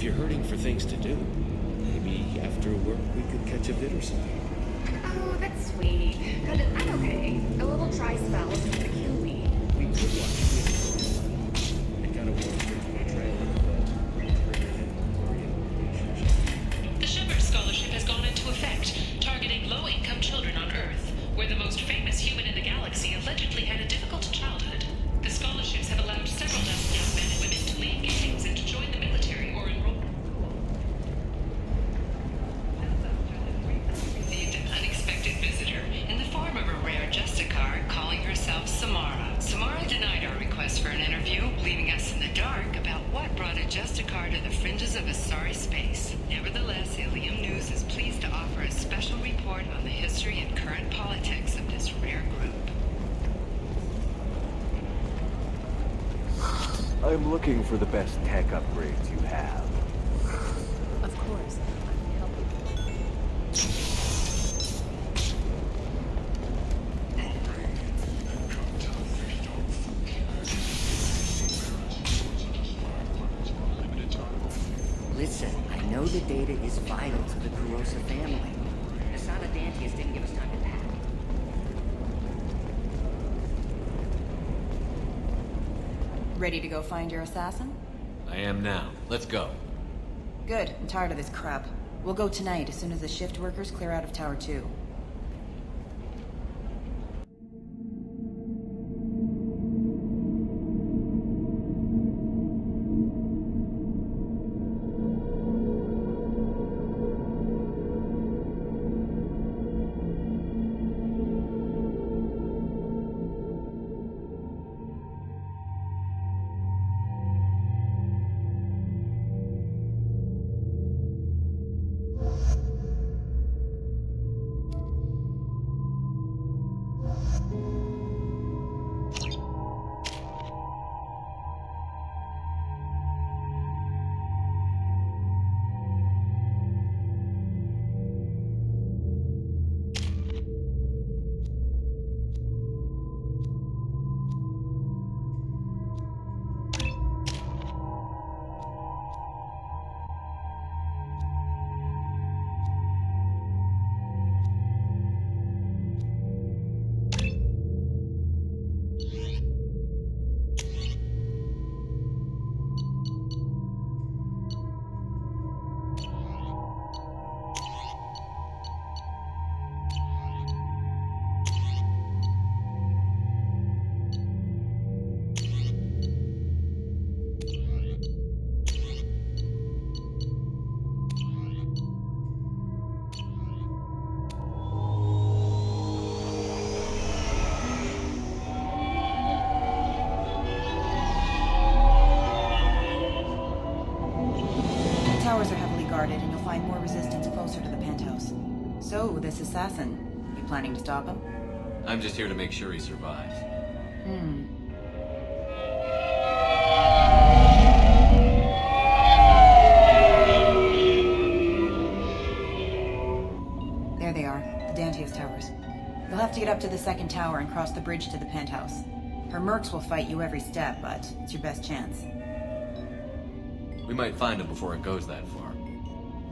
If you're hurting for things to do, maybe after work we could catch a vid or something. Oh, that's sweet. Good, I'm okay. A little dry spell isn't gonna kill me. We could watch it. It kind of works into a trend of triggered and worrying relationship. The Shepard Scholarship has gone into effect, targeting low-income children on Earth, where the most famous human in the galaxy allegedly had a difficult childhood. The scholarships have allowed several dozen young men and women to lead gangs and to join the military or enroll. Received an unexpected visitor in the form of a rare Justicar calling herself Samara. Samara denied our request for an interview, leaving us in the dark about what brought a Justicar to the fringes of Asari space. Nevertheless, Ilium News is pleased to offer a special report on the history and current politics of this rare group. I'm looking for the best tech upgrades you have. Of course. I can help you. Listen, I know the data is vital to the Kurosa family. Asana Dantius didn't give us time to pack. Ready to go find your assassin? I am now. Let's go. Good. I'm tired of this crap. We'll go tonight as soon as the shift workers clear out of Tower 2. And you'll find more resistance closer to the penthouse. So, this assassin, you planning to stop him? I'm just here to make sure he survives. There they are, the Dantius Towers. You'll have to get up to the second tower and cross the bridge to the penthouse. Her mercs will fight you every step, but it's your best chance. We might find him before it goes that far.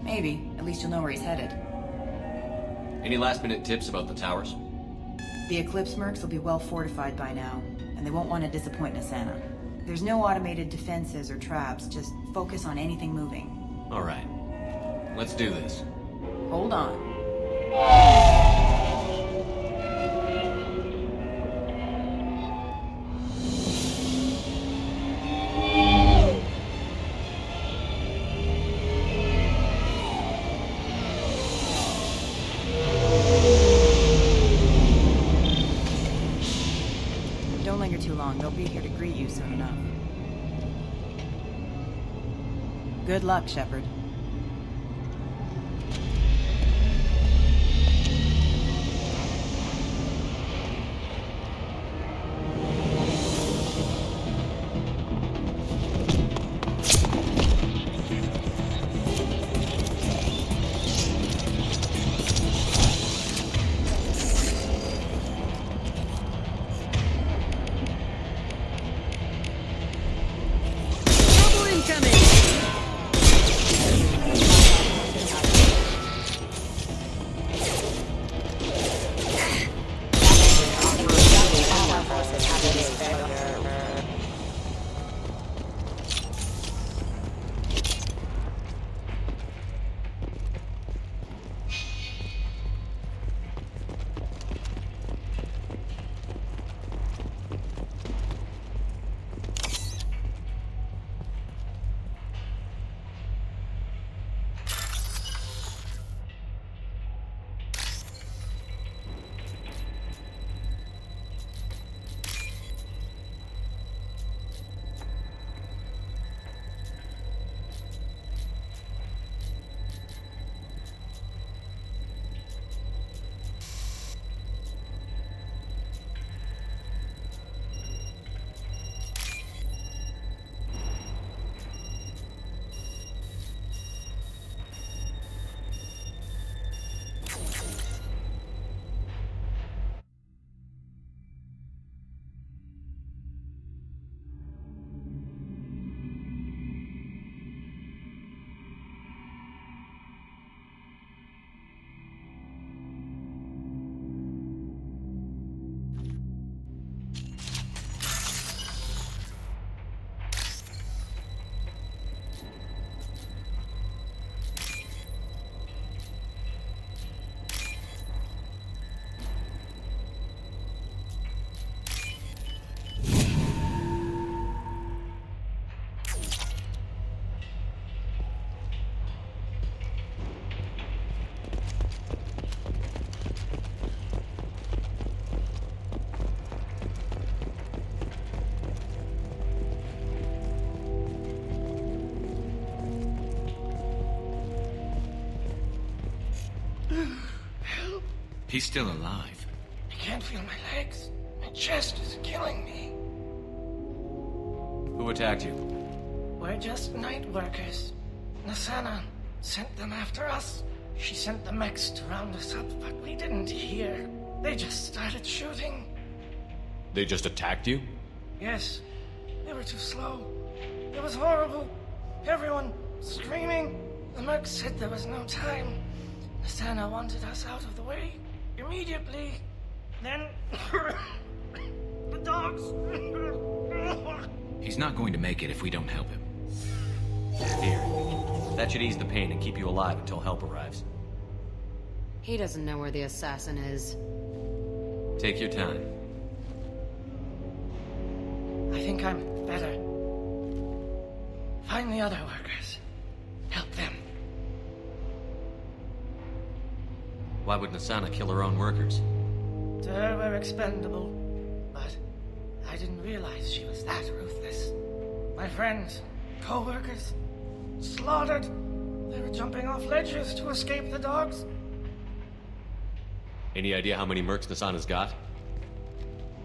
Maybe. At least you'll know where he's headed. Any last-minute tips about the towers? The Eclipse mercs will be well fortified by now, and they won't want to disappoint Nasana. There's no automated defenses or traps, just focus on anything moving. All right. Let's do this. Hold on. Don't linger too long. They'll be here to greet you soon enough. Good luck, Shepard. He's still alive. I can't feel my legs. My chest is killing me. Who attacked you? We're just night workers. Nasana sent them after us. She sent the mechs to round us up, but we didn't hear. They just started shooting. They just attacked you? Yes, they were too slow. It was horrible. Everyone screaming. The merc said there was no time. Nasana wanted us out of the way immediately. Then the dogs. He's not going to make it if we don't help him. Here. That should ease the pain and keep you alive until help arrives. He doesn't know where the assassin is. Take your time. I think I'm better. Find the other workers. Help them. Why would Nasana kill her own workers? To her, we're expendable. But I didn't realize she was that ruthless. My friends, co-workers, slaughtered. They were jumping off ledges to escape the dogs. Any idea how many mercs Nasana's got?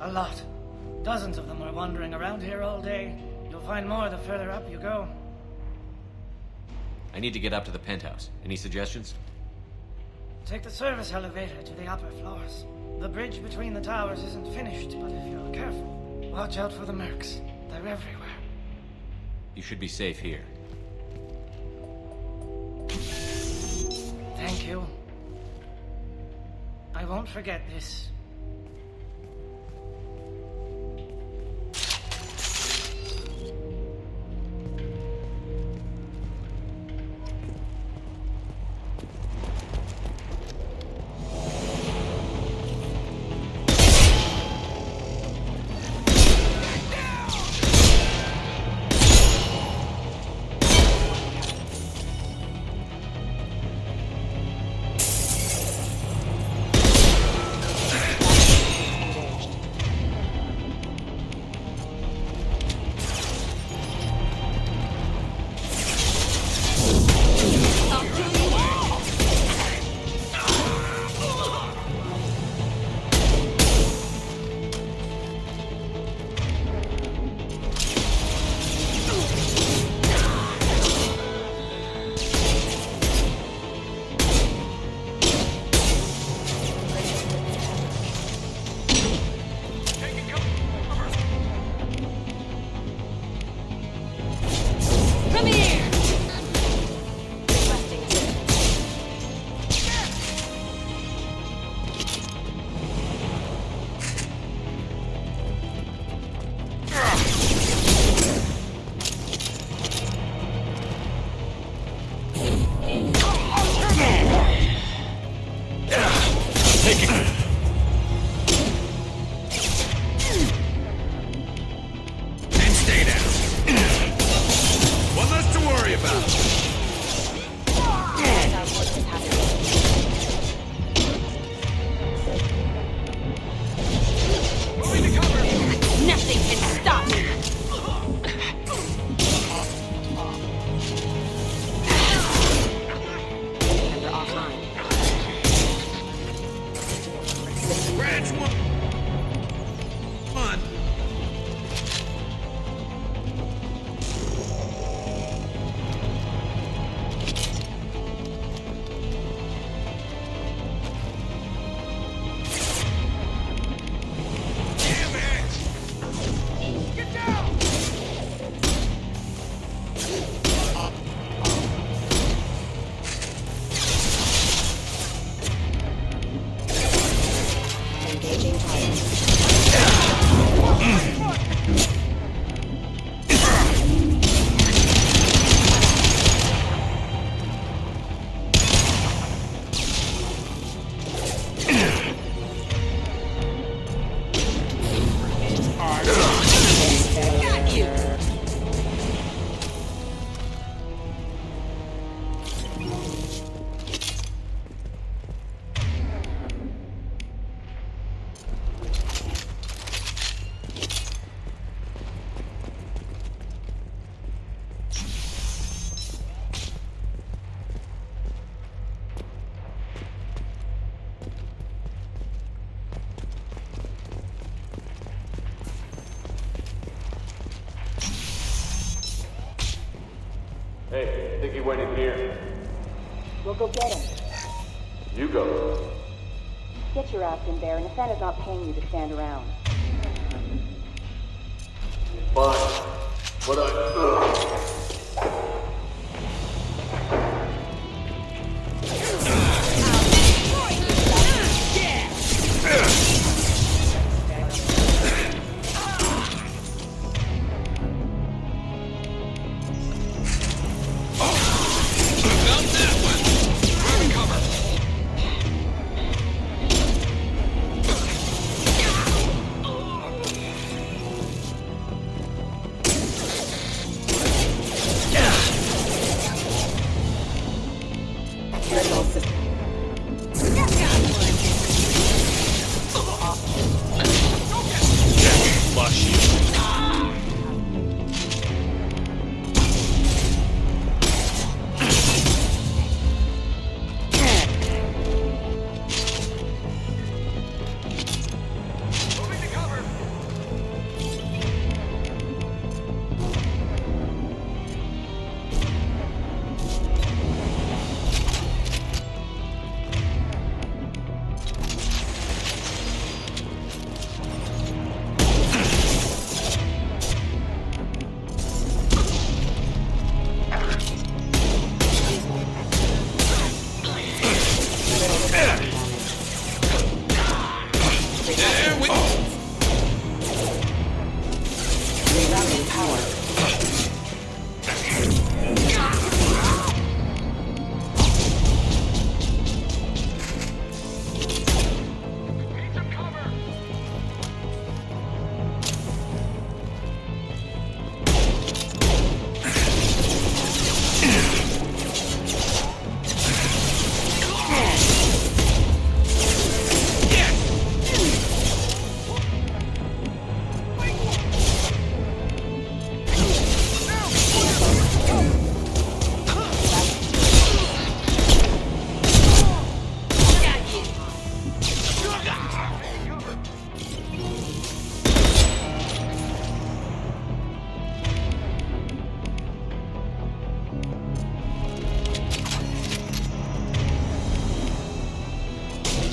A lot. Dozens of them are wandering around here all day. You'll find more the further up you go. I need to get up to the penthouse. Any suggestions? Take the service elevator to the upper floors. The bridge between the towers isn't finished, but if you're careful, watch out for the mercs. They're everywhere. You should be safe here. Thank you. I won't forget this. went in here. We'll go get him. You go. Get your ass in there, and Nathana's not paying you to stand around. Fine. But I...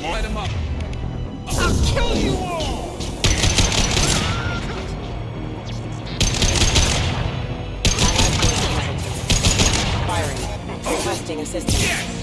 Light him up. I'll kill you all! Firing. Requesting assistance.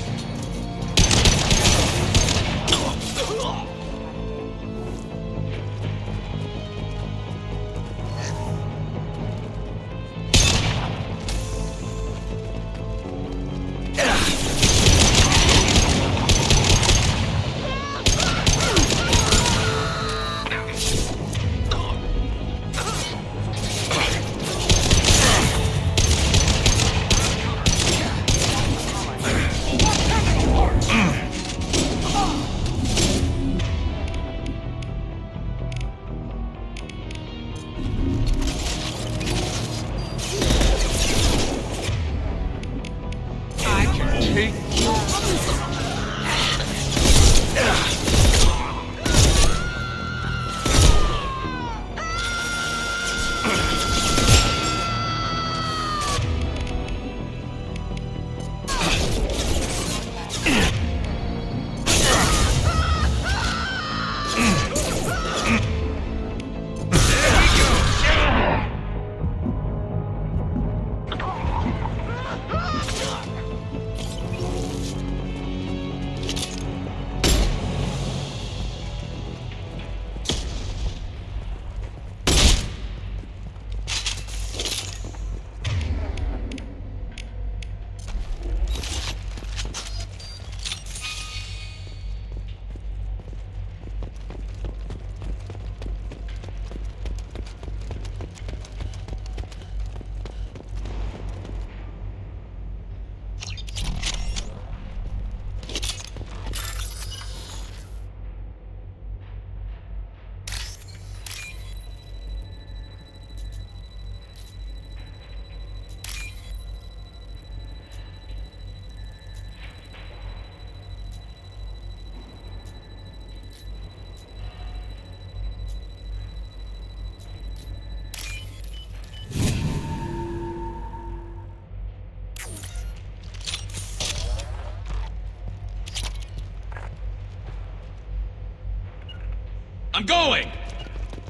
I'm going!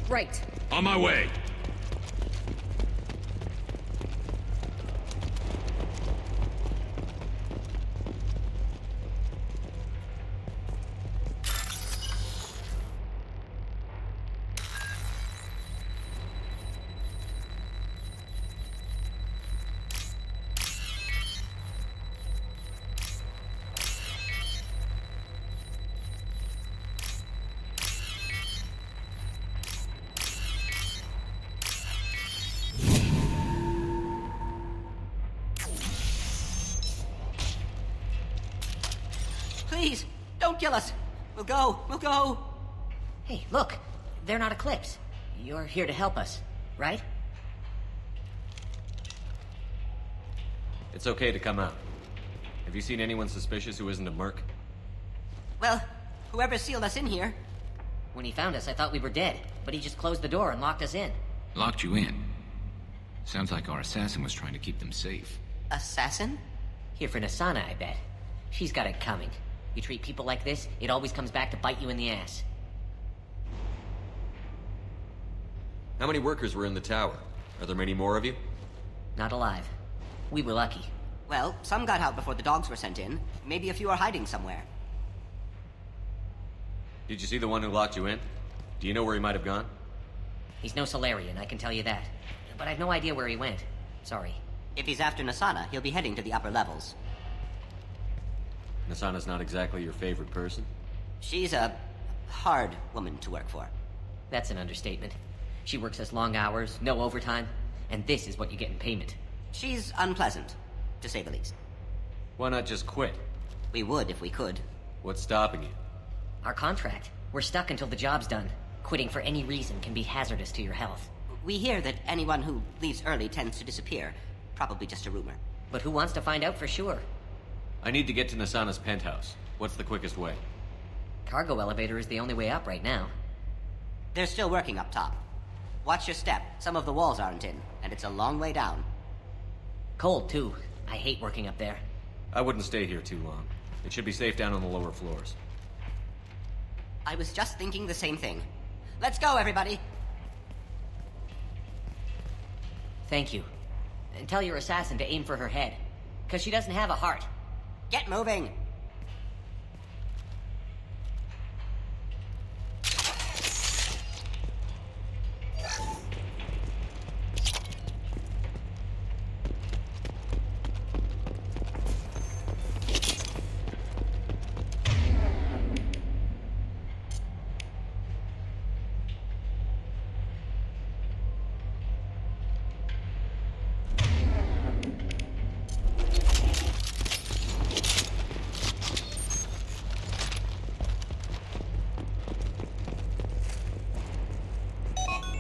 Right. On my way. Please, don't kill us. We'll go. Hey, look. They're not Eclipse. You're here to help us, right? It's okay to come out. Have you seen anyone suspicious who isn't a merc? Well, whoever sealed us in here. When he found us, I thought we were dead, but he just closed the door and locked us in. Locked you in? Sounds like our assassin was trying to keep them safe. Assassin? Here for Nasana, I bet. She's got it coming. You treat people like this, it always comes back to bite you in the ass. How many workers were in the tower? Are there many more of you? Not alive. We were lucky. Well, some got out before the dogs were sent in. Maybe a few are hiding somewhere. Did you see the one who locked you in? Do you know where he might have gone? He's no Solarian, I can tell you that. But I've no idea where he went. Sorry. If he's after Nasana, he'll be heading to the upper levels. Nasana's not exactly your favorite person? She's a hard woman to work for. That's an understatement. She works us long hours, no overtime, and this is what you get in payment. She's unpleasant, to say the least. Why not just quit? We would if we could. What's stopping you? Our contract. We're stuck until the job's done. Quitting for any reason can be hazardous to your health. We hear that anyone who leaves early tends to disappear. Probably just a rumor. But who wants to find out for sure? I need to get to Nasana's penthouse. What's the quickest way? Cargo elevator is the only way up right now. They're still working up top. Watch your step. Some of the walls aren't in, and it's a long way down. Cold, too. I hate working up there. I wouldn't stay here too long. It should be safe down on the lower floors. I was just thinking the same thing. Let's go, everybody! Thank you. And tell your assassin to aim for her head. Because she doesn't have a heart. Get moving!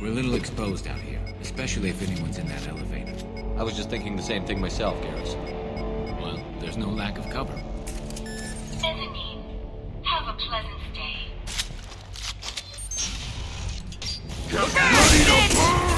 We're a little exposed out here, especially if anyone's in that elevator. I was just thinking the same thing myself, Garrus. Well, there's no lack of cover. Mezzanine, have a pleasant stay. Get ready to burn!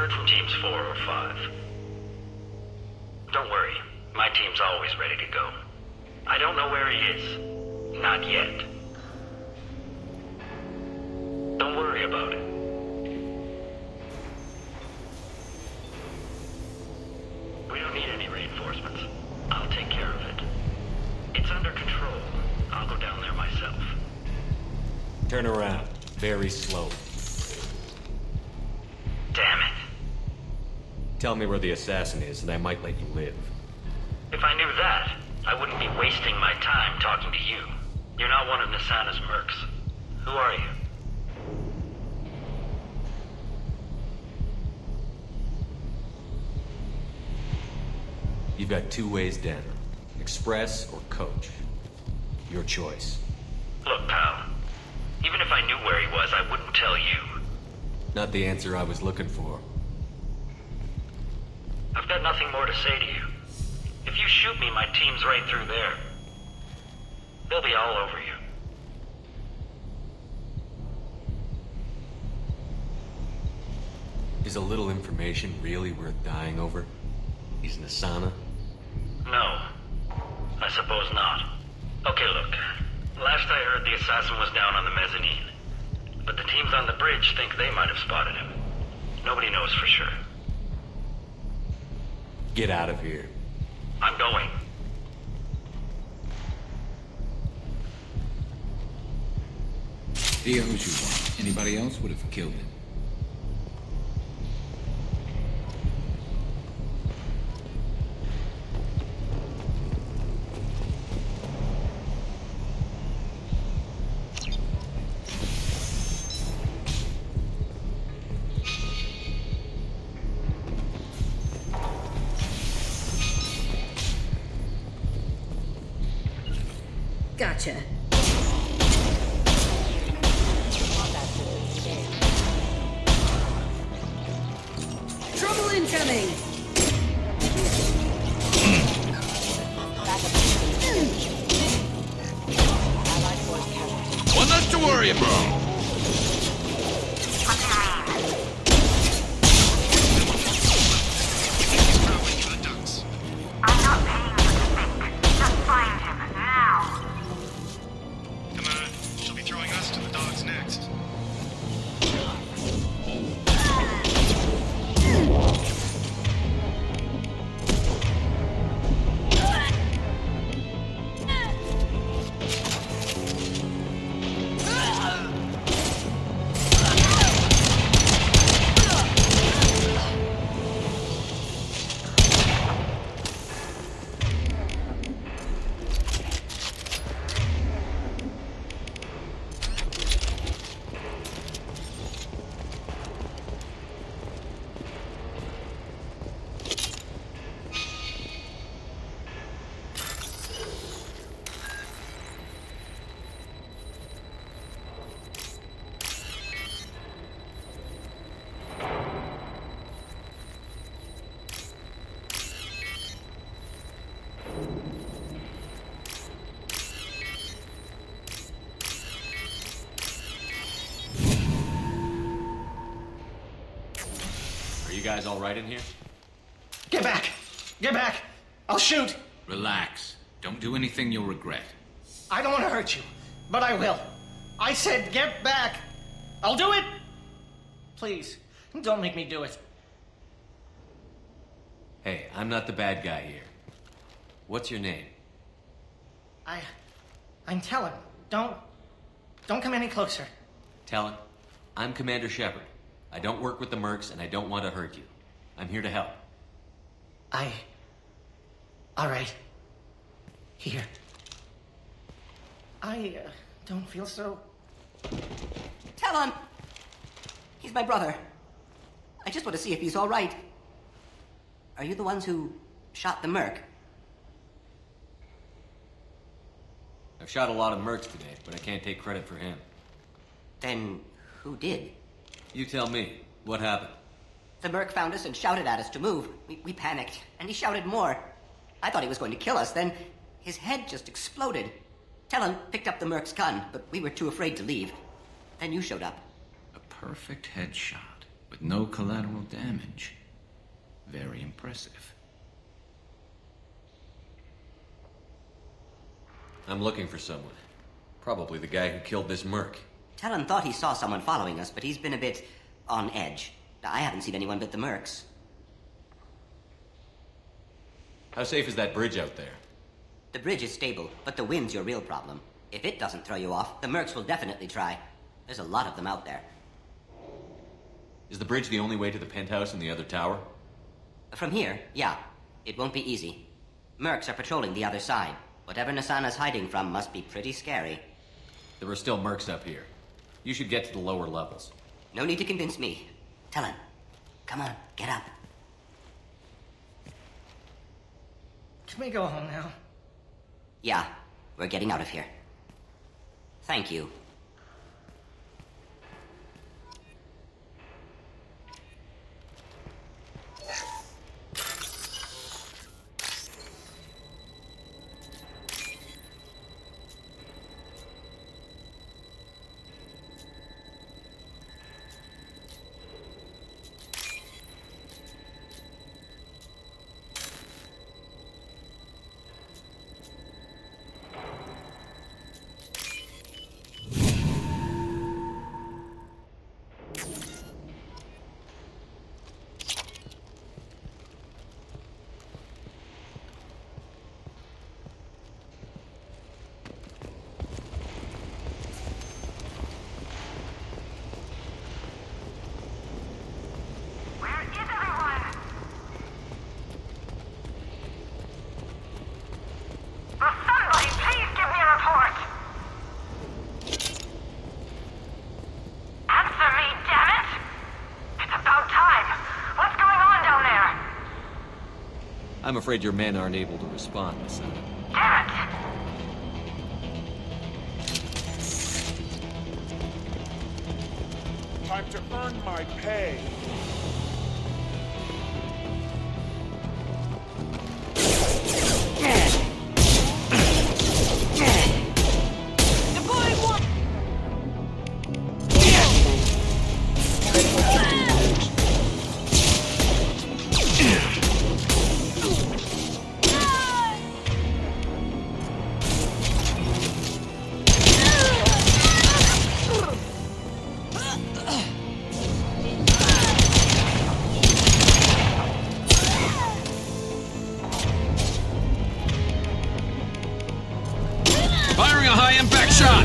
From teams 4 or 5. Don't worry, my team's always ready to go. I don't know where he is. Not yet. Don't worry about it. We don't need any reinforcements. I'll take care of it. It's under control. I'll go down there myself. Turn around. Very slow. Damn it. Tell me where the assassin is, and I might let you live. If I knew that, I wouldn't be wasting my time talking to you. You're not one of Nasana's mercs. Who are you? You've got two ways down. Express or coach. Your choice. Look, pal. Even if I knew where he was, I wouldn't tell you. Not the answer I was looking for. I've got nothing more to say to you. If you shoot me, my team's right through there. They'll be all over you. Is a little information really worth dying over? He's Nasana? No. I suppose not. Okay, look. Last I heard, the assassin was down on the mezzanine. But the teams on the bridge think they might have spotted him. Nobody knows for sure. Get out of here. I'm going. He owes you one. Anybody else would have killed him. Gotcha. Trouble incoming! One less to worry about. I'm not paying you to think. Just find him, now. Come on, she'll be throwing us to the dogs next. You guys all right in here? Get back! Get back! I'll shoot! Relax. Don't do anything you'll regret. I don't want to hurt you, but I will. I said get back! I'll do it! Please, don't make me do it. Hey, I'm not the bad guy here. What's your name? I'm Talon. Don't come any closer. Talon, I'm Commander Shepard. I don't work with the mercs, and I don't want to hurt you. I'm here to help. All right. Here. I don't feel so... Talon! He's my brother. I just want to see if he's all right. Are you the ones who shot the merc? I've shot a lot of mercs today, but I can't take credit for him. Then who did? You tell me. What happened? The merc found us and shouted at us to move. We panicked, and he shouted more. I thought he was going to kill us. Then his head just exploded. Talon picked up the merc's gun, but we were too afraid to leave. Then you showed up. A perfect headshot with no collateral damage. Very impressive. I'm looking for someone. Probably the guy who killed this merc. Talon thought he saw someone following us, but he's been a bit on edge. I haven't seen anyone but the mercs. How safe is that bridge out there? The bridge is stable, but the wind's your real problem. If it doesn't throw you off, the mercs will definitely try. There's a lot of them out there. Is the bridge the only way to the penthouse and the other tower? From here, yeah. It won't be easy. Mercs are patrolling the other side. Whatever Nasana's hiding from must be pretty scary. There are still mercs up here. You should get to the lower levels. No need to convince me. Talon, come on, get up. Can we go home now? Yeah, we're getting out of here. Thank you. I'm afraid your men aren't able to respond, Nasana. Damn it! Time to earn my pay. Firing a high-impact shot!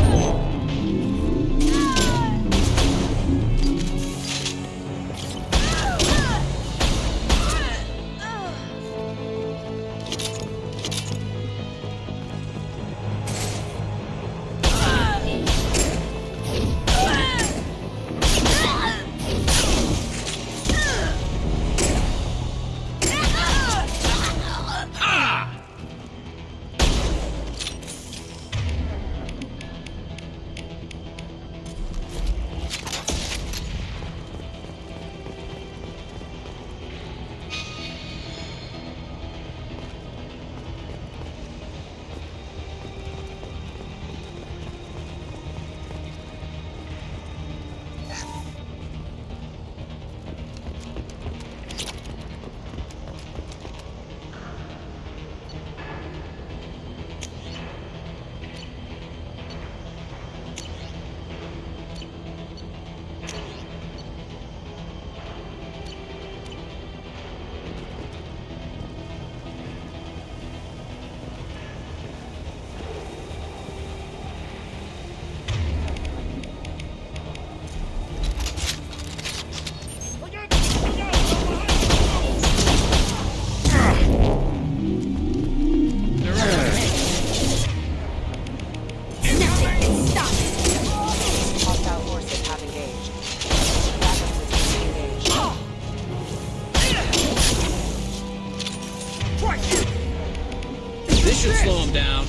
This should slow him down.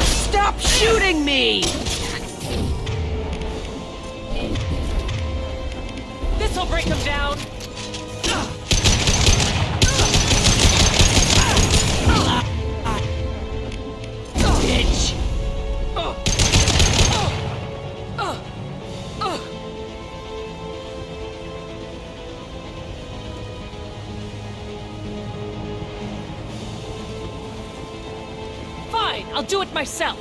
Stop shooting me! This'll break him down. Bitch! Fine, I'll do it myself.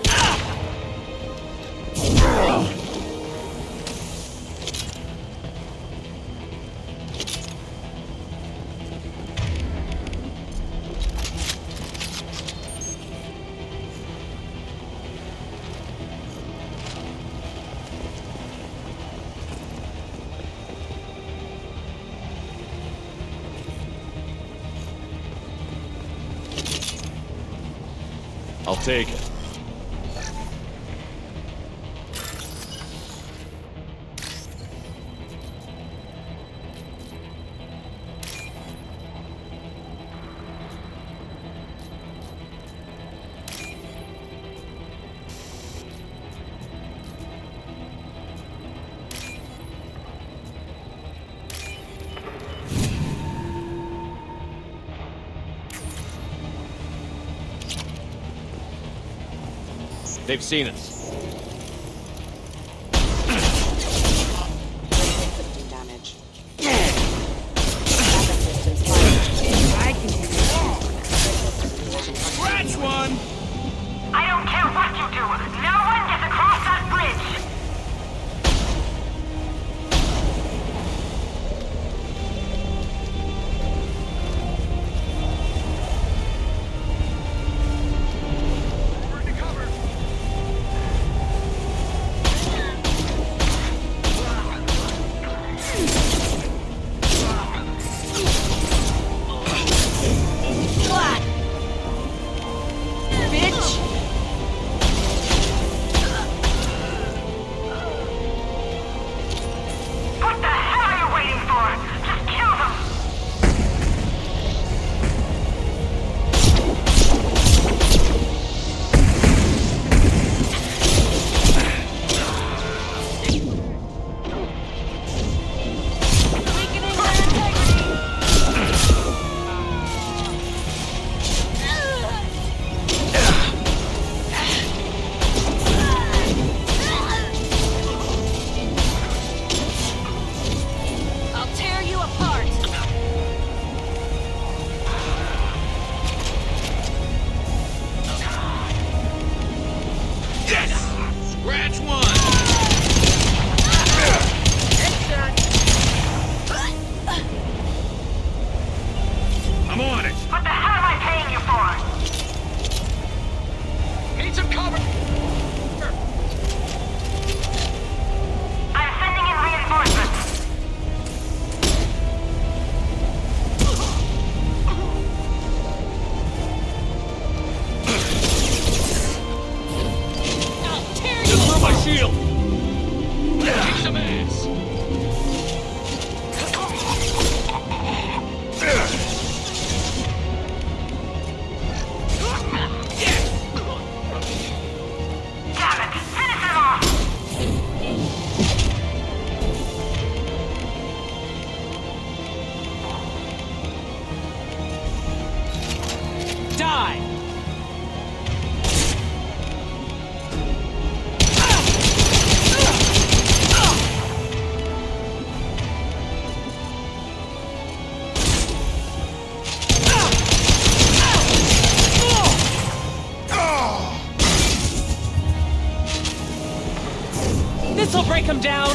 I'll take it. They've seen us. Damage. Scratch one! I don't care what you do. No one gets across that bridge. This'll break him down!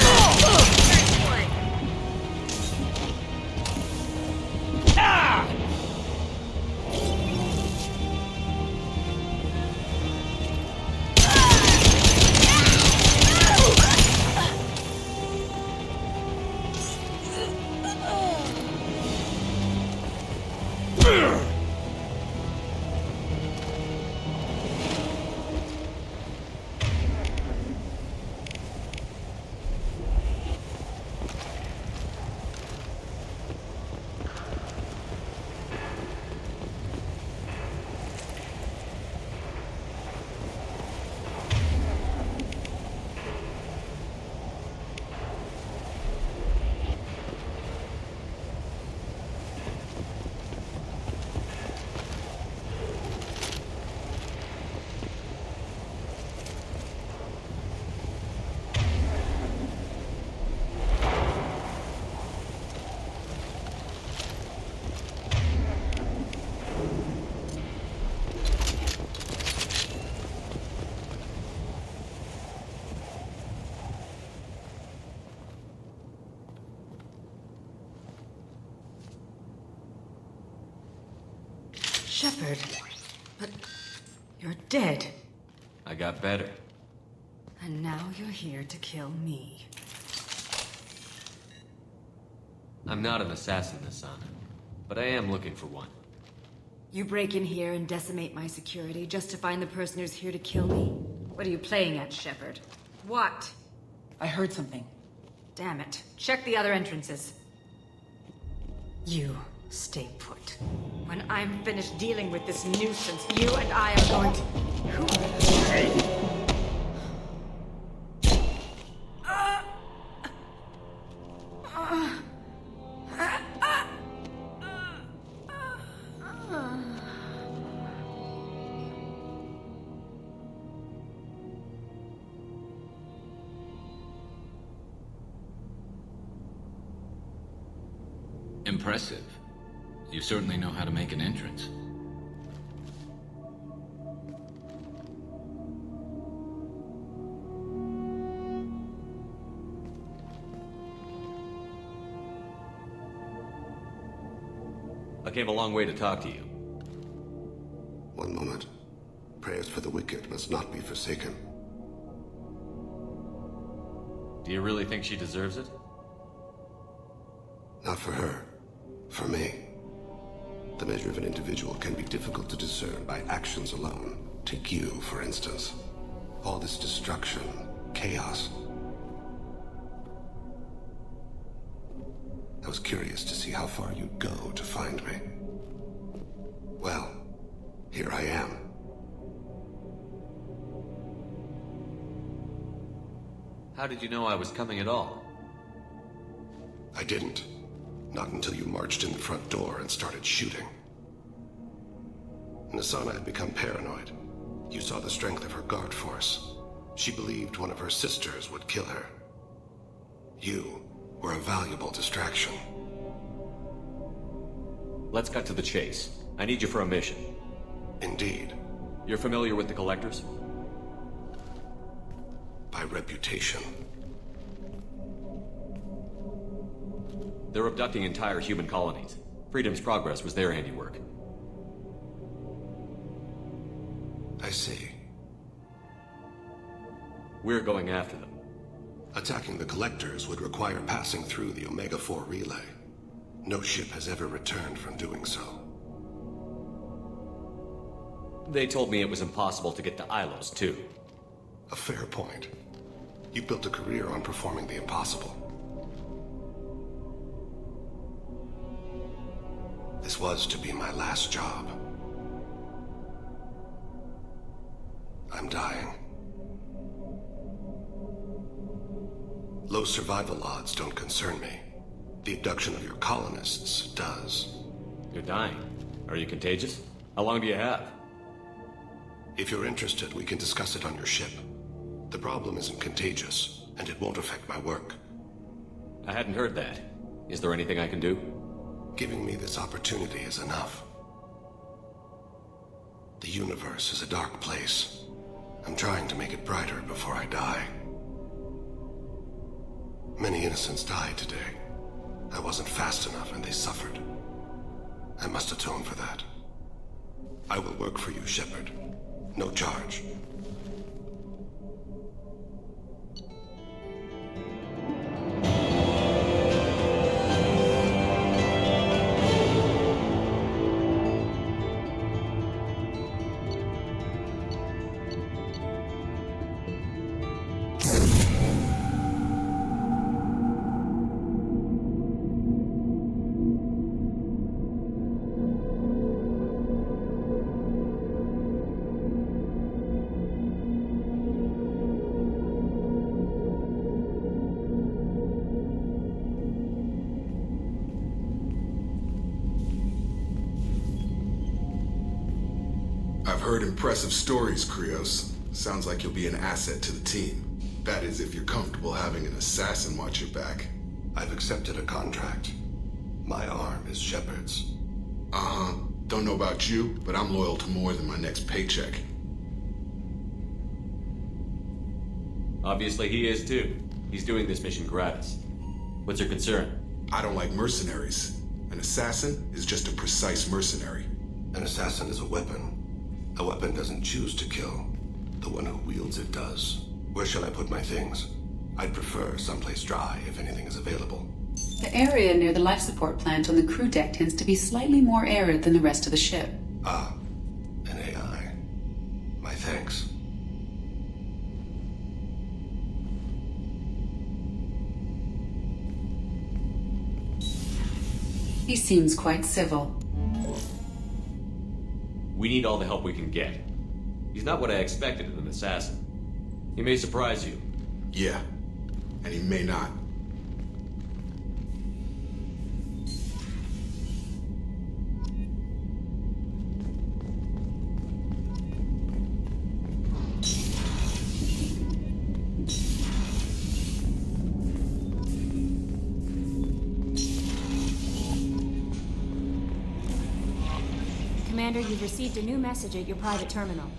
Shepard, but you're dead. I got better. And now you're here to kill me. I'm not an assassin, Asana, but I am looking for one. You break in here and decimate my security just to find the person who's here to kill me? What are you playing at, Shepard? What? I heard something. Damn it. Check the other entrances. You stay put. When I'm finished dealing with this nuisance, you and I are going to... Impressive. You certainly know how to make an entrance. I came a long way to talk to you. One moment. Prayers for the wicked must not be forsaken. Do you really think she deserves it? Not for her. For me. The measure of an individual can be difficult to discern by actions alone. Take you, for instance. All this destruction, chaos. I was curious to see how far you'd go to find me. Well, here I am. How did you know I was coming at all? I didn't. Not until you marched in the front door and started shooting. Nassana had become paranoid. You saw the strength of her guard force. She believed one of her sisters would kill her. You were a valuable distraction. Let's cut to the chase. I need you for a mission. Indeed. You're familiar with the Collectors? By reputation. They're abducting entire human colonies. Freedom's Progress was their handiwork. I see. We're going after them. Attacking the Collectors would require passing through the Omega-4 relay. No ship has ever returned from doing so. They told me it was impossible to get to Ilos, too. A fair point. You built a career on performing the impossible. This was to be my last job. I'm dying. Low survival odds don't concern me. The abduction of your colonists does. You're dying. Are you contagious? How long do you have? If you're interested, we can discuss it on your ship. The problem isn't contagious, and it won't affect my work. I hadn't heard that. Is there anything I can do? Giving me this opportunity is enough. The universe is a dark place. I'm trying to make it brighter before I die. Many innocents died today. I wasn't fast enough and they suffered. I must atone for that. I will work for you, Shepard. No charge. I've heard impressive stories, Krios. Sounds like you'll be an asset to the team. That is, if you're comfortable having an assassin watch your back. I've accepted a contract. My arm is Shepard's. Uh-huh. Don't know about you, but I'm loyal to more than my next paycheck. Obviously he is too. He's doing this mission gratis. What's your concern? I don't like mercenaries. An assassin is just a precise mercenary. An assassin is a weapon. A weapon doesn't choose to kill. The one who wields it does. Where shall I put my things? I'd prefer someplace dry if anything is available. The area near the life support plant on the crew deck tends to be slightly more arid than the rest of the ship. Ah, an AI. My thanks. He seems quite civil. We need all the help we can get. He's not what I expected in an assassin. He may surprise you. Yeah, and he may not. Commander, you've received a new message at your private terminal.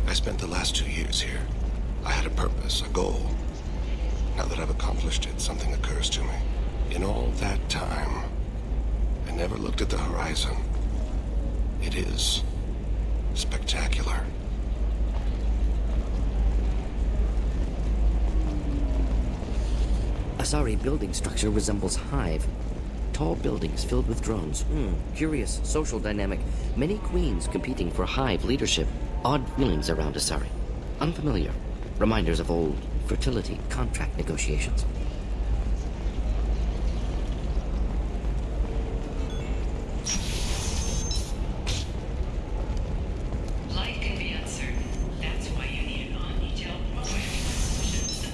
I spent the last 2 years here. I had a purpose, a goal. Now that I've accomplished it, something occurs to me. In all that time, I never looked at the horizon. It is spectacular. Asari building structure resembles Hive. Tall buildings filled with drones. Curious social dynamic. Many queens competing for Hive leadership. Odd feelings around Asari. Unfamiliar. Reminders of old fertility contract negotiations. Life can be uncertain. That's why you need an on-detail programming solutions.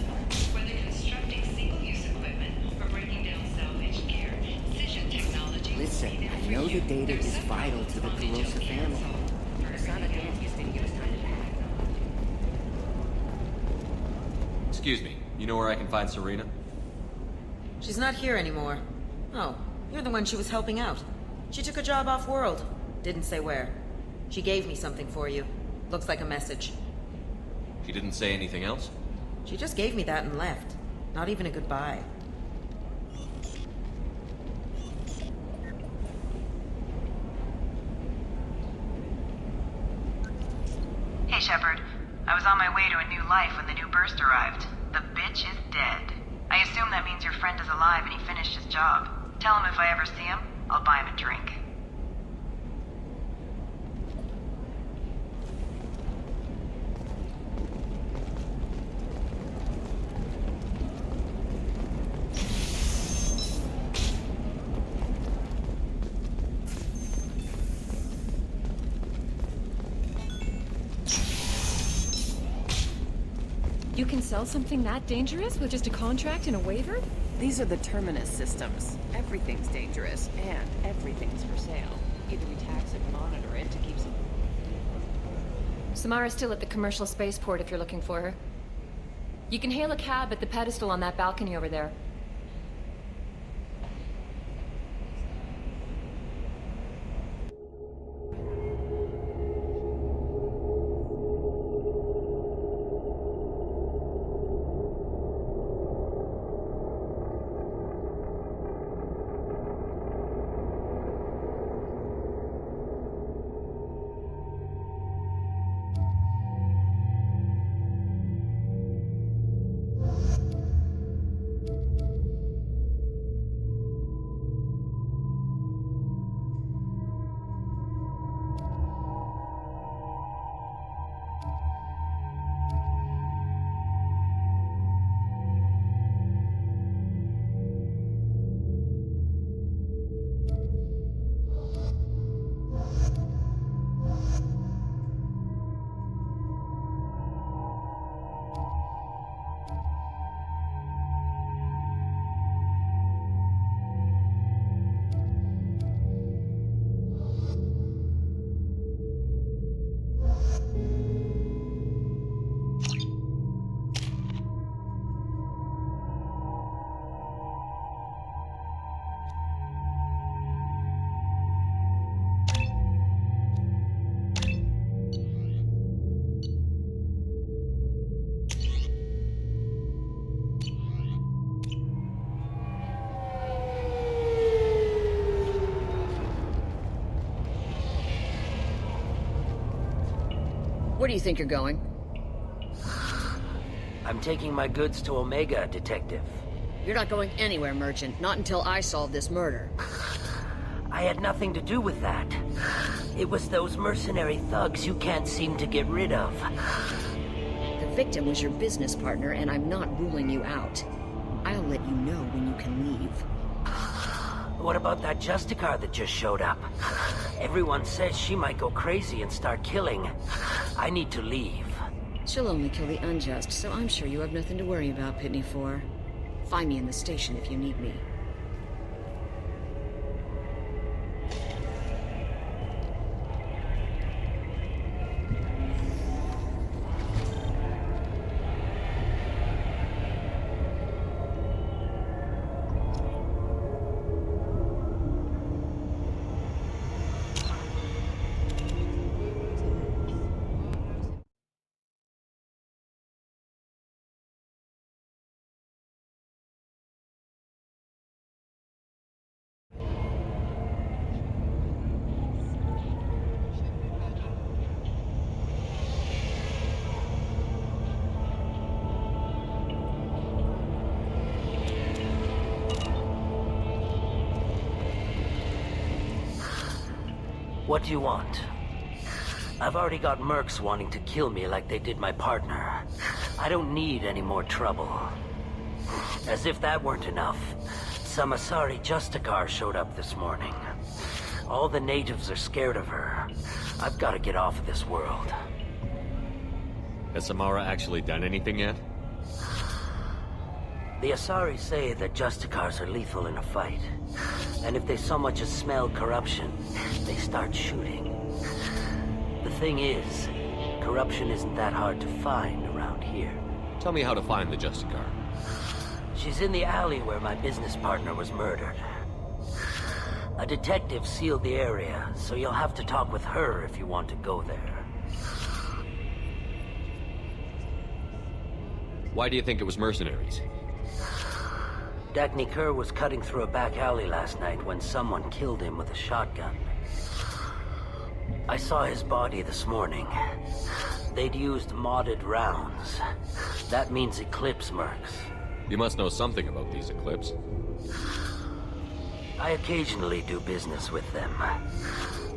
Whether constructing single-use equipment or breaking down salvaged gear, Cision Technology... Listen, I know know the data is vital to the Kurosa family. Asana Dantius didn't give us time to pack. Excuse me, you know where I can find Serena? She's not here anymore. Oh, you're the one she was helping out. She took a job off-world. Didn't say where. She gave me something for you. Looks like a message. She didn't say anything else? She just gave me that and left. Not even a goodbye. Hey, Shepard. I was on my way to a new life when the new burst arrived. The bitch is dead. I assume that means your friend is alive and he finished his job. Tell him if I ever see him, I'll buy him a drink. You can sell something that dangerous with just a contract and a waiver? These are the Terminus systems. Everything's dangerous, and everything's for sale. Either we tax it and monitor it to keep some... Samara's still at the commercial spaceport if you're looking for her. You can hail a cab at the pedestal on that balcony over there. Where do you think you're going? I'm taking my goods to Omega, Detective. You're not going anywhere, Merchant. Not until I solve this murder. I had nothing to do with that. It was those mercenary thugs you can't seem to get rid of. The victim was your business partner, and I'm not ruling you out. I'll let you know when you can leave. What about that Justicar that just showed up? Everyone says she might go crazy and start killing. I need to leave. She'll only kill the unjust, so I'm sure you have nothing to worry about, Pitney 4. Find me in the station if you need me. What do you want? I've already got mercs wanting to kill me like they did my partner. I don't need any more trouble. As if that weren't enough, some Asari Justicar showed up this morning. All the natives are scared of her. I've got to get off of this world. Has Samara actually done anything yet? The Asari say that Justicars are lethal in a fight. And if they so much as smell corruption, they start shooting. The thing is, corruption isn't that hard to find around here. Tell me how to find the Justicar. She's in the alley where my business partner was murdered. A detective sealed the area, so you'll have to talk with her if you want to go there. Why do you think it was mercenaries? Dagny Kerr was cutting through a back alley last night when someone killed him with a shotgun. I saw his body this morning. They'd used modded rounds. That means Eclipse mercs. You must know something about these Eclipse. I occasionally do business with them,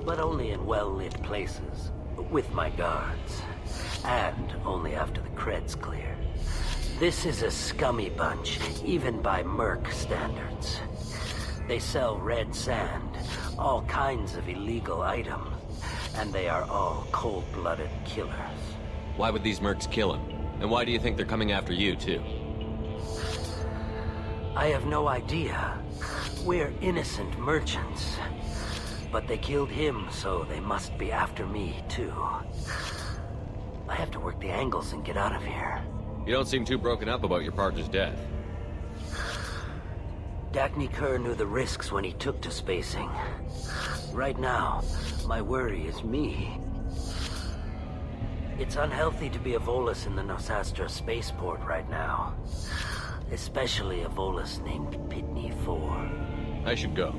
but only in well-lit places, with my guards, and only after the cred's clear. This is a scummy bunch, even by merc standards. They sell red sand, all kinds of illegal items, and they are all cold-blooded killers. Why would these mercs kill him? And why do you think they're coming after you, too? I have no idea. We're innocent merchants. But they killed him, so they must be after me, too. I have to work the angles and get out of here. You don't seem too broken up about your partner's death. Dagny Kerr knew the risks when he took to spacing. Right now, my worry is me. It's unhealthy to be a Volus in the Nosastra spaceport right now. Especially a Volus named Pitney 4. I should go.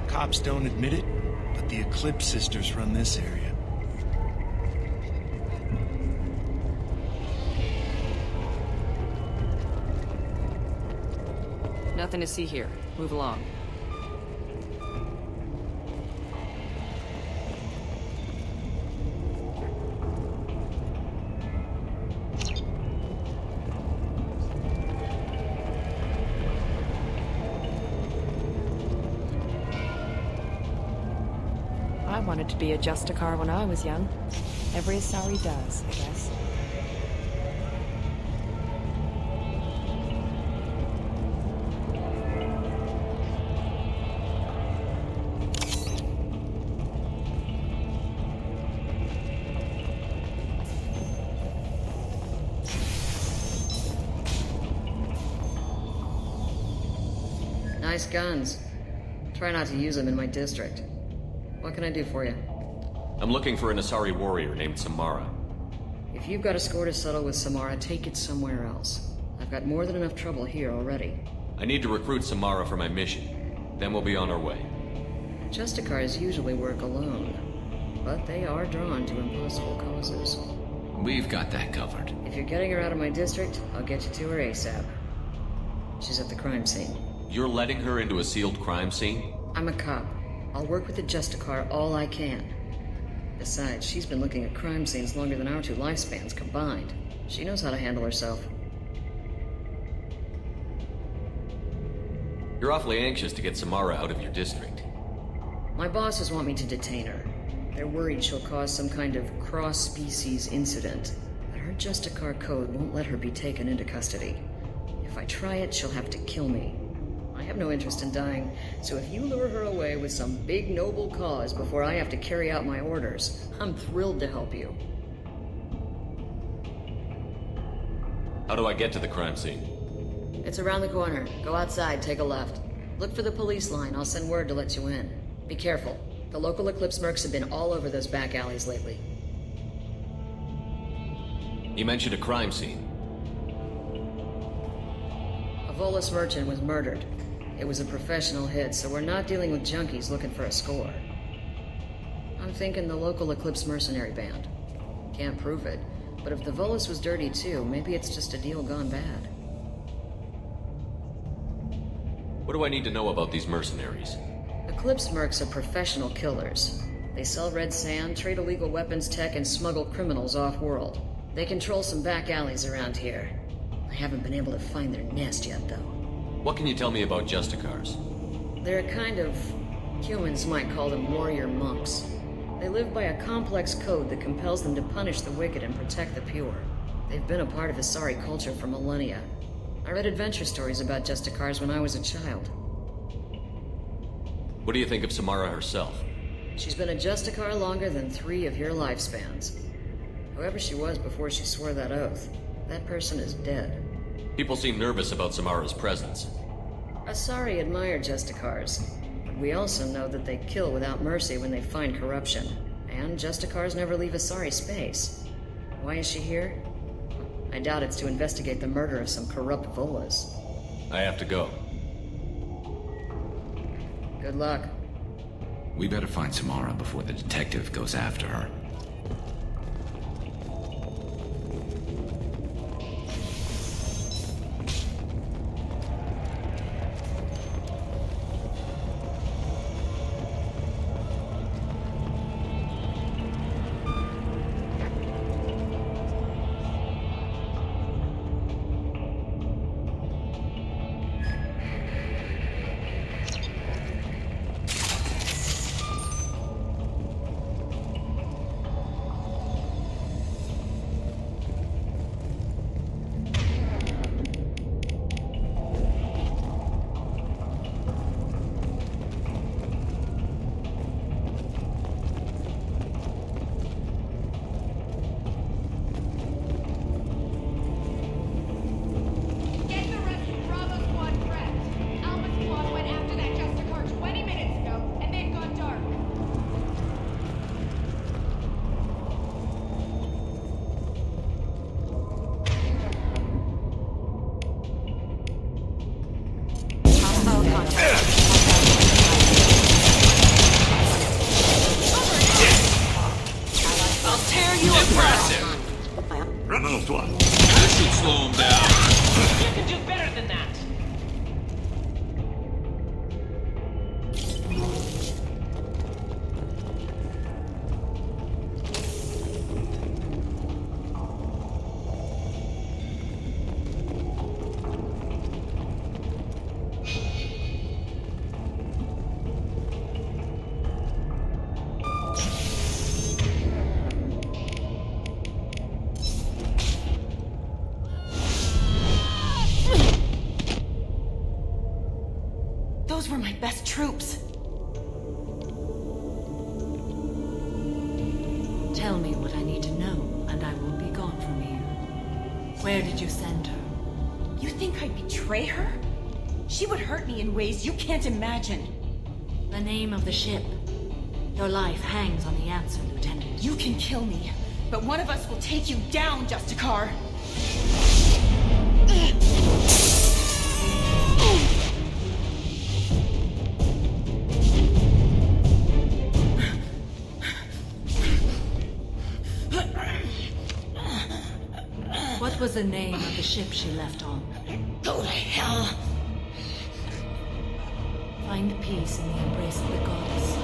Cops don't admit it, but the Eclipse sisters run this area. Nothing to see here. Move along. I wanted to be a Justicar when I was young. Every Asari does, I guess. Nice guns. Try not to use them in my district. What can I do for you? I'm looking for an Asari warrior named Samara. If you've got a score to settle with Samara, take it somewhere else. I've got more than enough trouble here already. I need to recruit Samara for my mission. Then we'll be on our way. Justicars usually work alone, but they are drawn to impossible causes. We've got that covered. If you're getting her out of my district, I'll get you to her ASAP. She's at the crime scene. You're letting her into a sealed crime scene? I'm a cop. I'll work with the Justicar all I can. Besides, she's been looking at crime scenes longer than our two lifespans combined. She knows how to handle herself. You're awfully anxious to get Samara out of your district. My bosses want me to detain her. They're worried she'll cause some kind of cross-species incident. But her Justicar code won't let her be taken into custody. If I try it, she'll have to kill me. I have no interest in dying, so if you lure her away with some big noble cause before I have to carry out my orders, I'm thrilled to help you. How do I get to the crime scene? It's around the corner. Go outside, take a left. Look for the police line. I'll send word to let you in. Be careful. The local Eclipse mercs have been all over those back alleys lately. You mentioned a crime scene. A Volus merchant was murdered. It was a professional hit, so we're not dealing with junkies looking for a score. I'm thinking the local Eclipse mercenary band. Can't prove it, but if the Volus was dirty too, maybe it's just a deal gone bad. What do I need to know about these mercenaries? Eclipse Mercs are professional killers. They sell red sand, trade illegal weapons tech, and smuggle criminals off-world. They control some back alleys around here. I haven't been able to find their nest yet, though. What can you tell me about Justicars? They're a kind of... humans might call them warrior monks. They live by a complex code that compels them to punish the wicked and protect the pure. They've been a part of Asari culture for millennia. I read adventure stories about Justicars when I was a child. What do you think of Samara herself? She's been a Justicar longer than 3 of your lifespans. Whoever she was before she swore that oath, that person is dead. People seem nervous about Samara's presence. Asari admire Justicars, but we also know that they kill without mercy when they find corruption. And Justicars never leave Asari space. Why is she here? I doubt it's to investigate the murder of some corrupt Volas. I have to go. Good luck. We better find Samara before the detective goes after her. This should slow him down. You can do better than that. Those were my best troops. Tell me what I need to know, and I will be gone from here. Where did you send her? You think I'd betray her? She would hurt me in ways you can't imagine. The name of the ship. Your life hangs on the answer, Lieutenant. You can kill me, but one of us will take you down, Justicar. What was the name of the ship she left on? Go to hell. Find peace in the embrace of the goddess.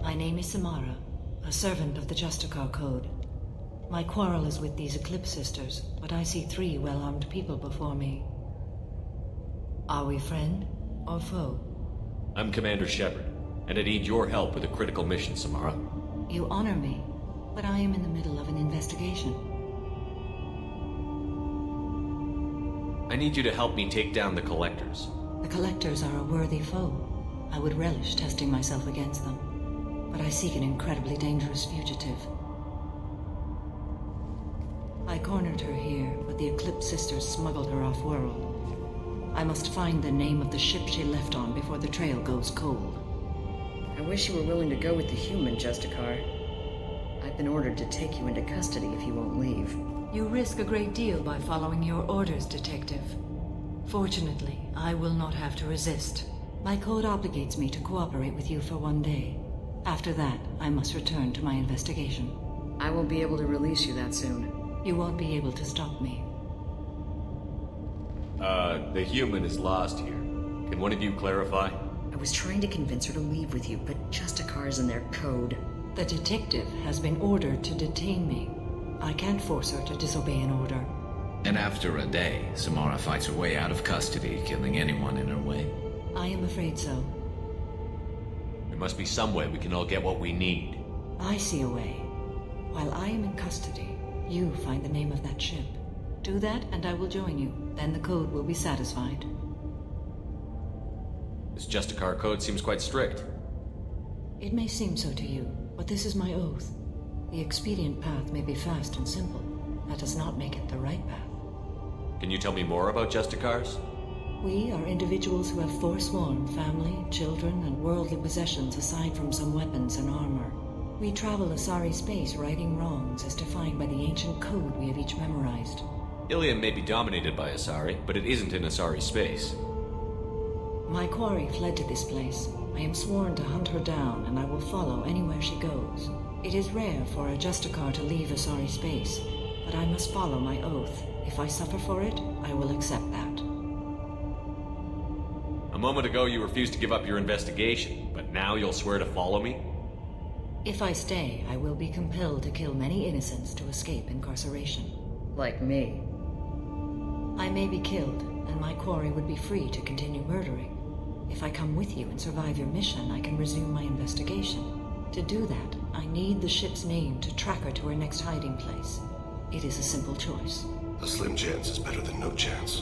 My name is Samara, a servant of the Justicar Code. My quarrel is with these Eclipse Sisters, but I see 3 well-armed people before me. Are we friend or foe? I'm Commander Shepard, and I need your help with a critical mission, Samara. You honor me, but I am in the middle of an investigation. I need you to help me take down the Collectors. The Collectors are a worthy foe. I would relish testing myself against them, but I seek an incredibly dangerous fugitive. I cornered her here, but the Eclipse Sisters smuggled her off-world. I must find the name of the ship she left on before the trail goes cold. I wish you were willing to go with the human, Justicar. I've been ordered to take you into custody if you won't leave. You risk a great deal by following your orders, Detective. Fortunately, I will not have to resist. My code obligates me to cooperate with you for 1 day. After that, I must return to my investigation. I won't be able to release you that soon. You won't be able to stop me. The human is lost here. Can one of you clarify? I was trying to convince her to leave with you, but Justicar's in their code. The detective has been ordered to detain me. I can't force her to disobey an order. And after a day, Samara fights her way out of custody, killing anyone in her way. I am afraid so. There must be some way we can all get what we need. I see a way. While I am in custody, you find the name of that ship. Do that and I will join you. Then the code will be satisfied. This Justicar code seems quite strict. It may seem so to you, but this is my oath. The expedient path may be fast and simple. That does not make it the right path. Can you tell me more about Justicars? We are individuals who have forsworn family, children, and worldly possessions aside from some weapons and armor. We travel Asari space righting wrongs as defined by the ancient code we have each memorized. Ilium may be dominated by Asari, but it isn't in Asari space. My quarry fled to this place. I am sworn to hunt her down, and I will follow anywhere she goes. It is rare for a Justicar to leave Asari space, but I must follow my oath. If I suffer for it, I will accept that. A moment ago you refused to give up your investigation, but now you'll swear to follow me? If I stay, I will be compelled to kill many innocents to escape incarceration. Like me. I may be killed, and my quarry would be free to continue murdering. If I come with you and survive your mission, I can resume my investigation. To do that, I need the ship's name to track her to her next hiding place. It is a simple choice. A slim chance is better than no chance.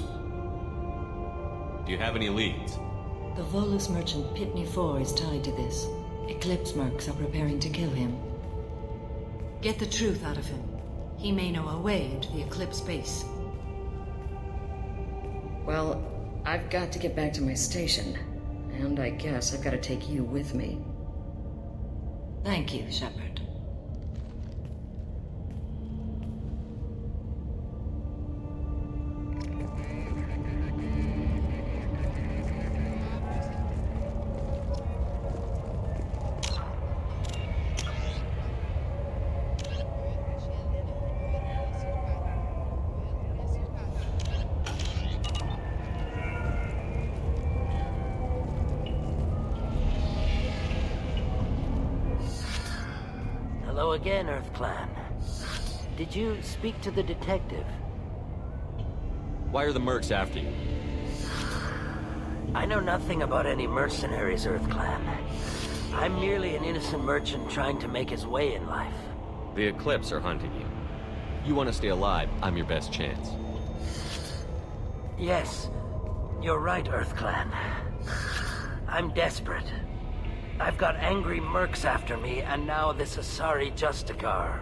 Do you have any leads? The Volus merchant Pitney 4 is tied to this. Eclipse mercs are preparing to kill him. Get the truth out of him. He may know a way into the Eclipse base. Well, I've got to get back to my station. And I guess I've got to take you with me. Thank you, Shepard. Hello again, Earth Clan. Did you speak to the detective? Why are the mercs after you? I know nothing about any mercenaries, Earth Clan. I'm merely an innocent merchant trying to make his way in life. The Eclipse are hunting you. You want to stay alive, I'm your best chance. Yes, you're right, Earth Clan. I'm desperate. I've got angry mercs after me, and now this Asari Justicar.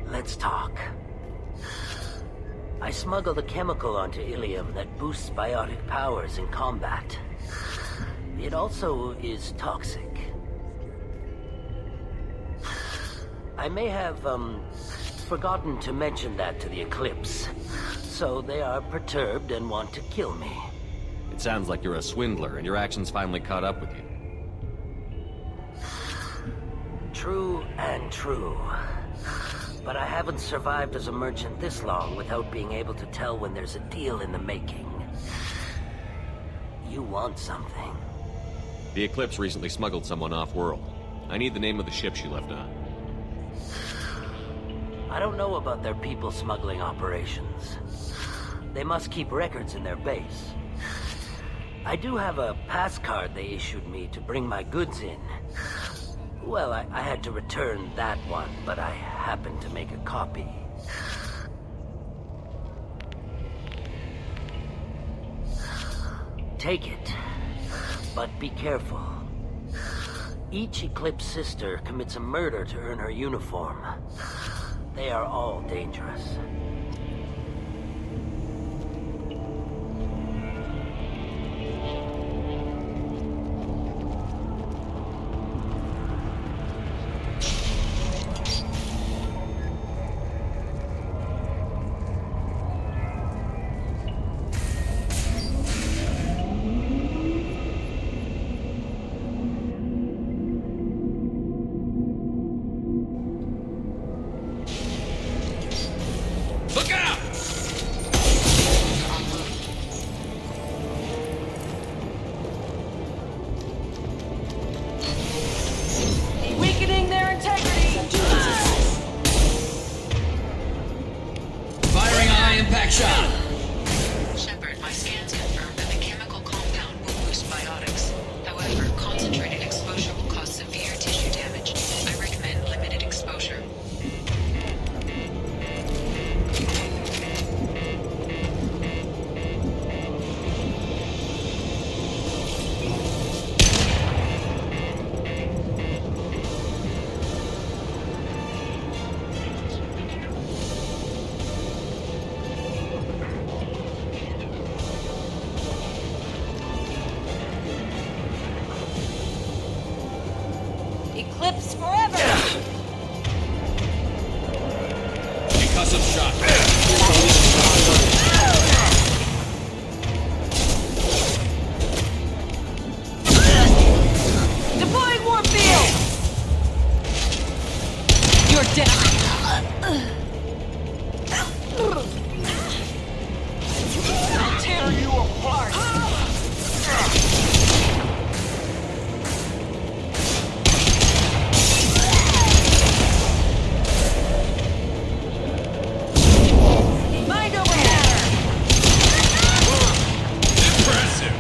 Let's talk. I smuggled a chemical onto Ilium that boosts biotic powers in combat. It also is toxic. I may have, forgotten to mention that to the Eclipse. So they are perturbed and want to kill me. It sounds like you're a swindler, and your actions finally caught up with you. True and true. But I haven't survived as a merchant this long without being able to tell when there's a deal in the making. You want something. The Eclipse recently smuggled someone off-world. I need the name of the ship she left on. I don't know about their people smuggling operations. They must keep records in their base. I do have a pass card they issued me to bring my goods in. Well, I had to return that one, but I happened to make a copy. Take it, but be careful. Each Eclipse sister commits a murder to earn her uniform. They are all dangerous. impact shot! Shepard, my scans confirm that the chemical compound will boost biotics. However, concentrated exposure will cause severe tissue damage. I recommend limited exposure. Eclipse forever! Concussive shot. Deploying warp field! You're dead! I'll tear you apart! Mind over matter! Impressive!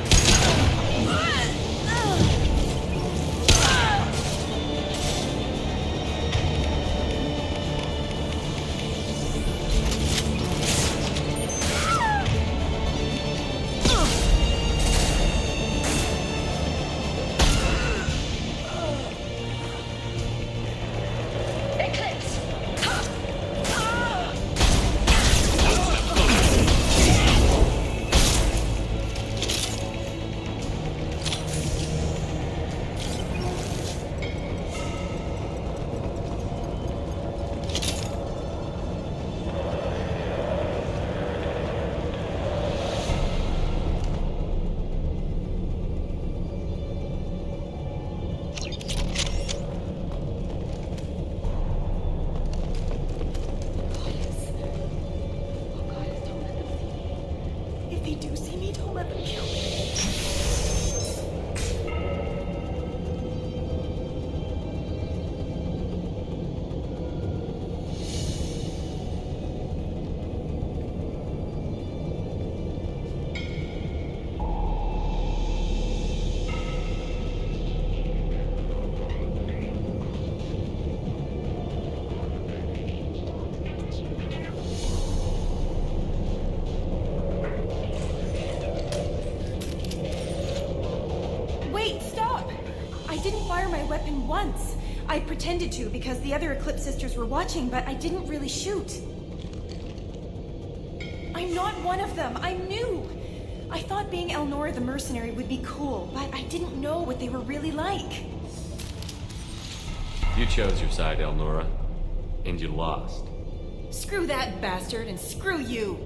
Eclipse! If they do see me, don't let them kill me. Wait, stop! I didn't fire my weapon once. I pretended to because the other Eclipse sisters were watching, but I didn't really shoot. I'm not one of them. I'm new. I thought being Elnora the mercenary would be cool, but I didn't know what they were really like. You chose your side, Elnora. And you lost. Screw that bastard and screw you.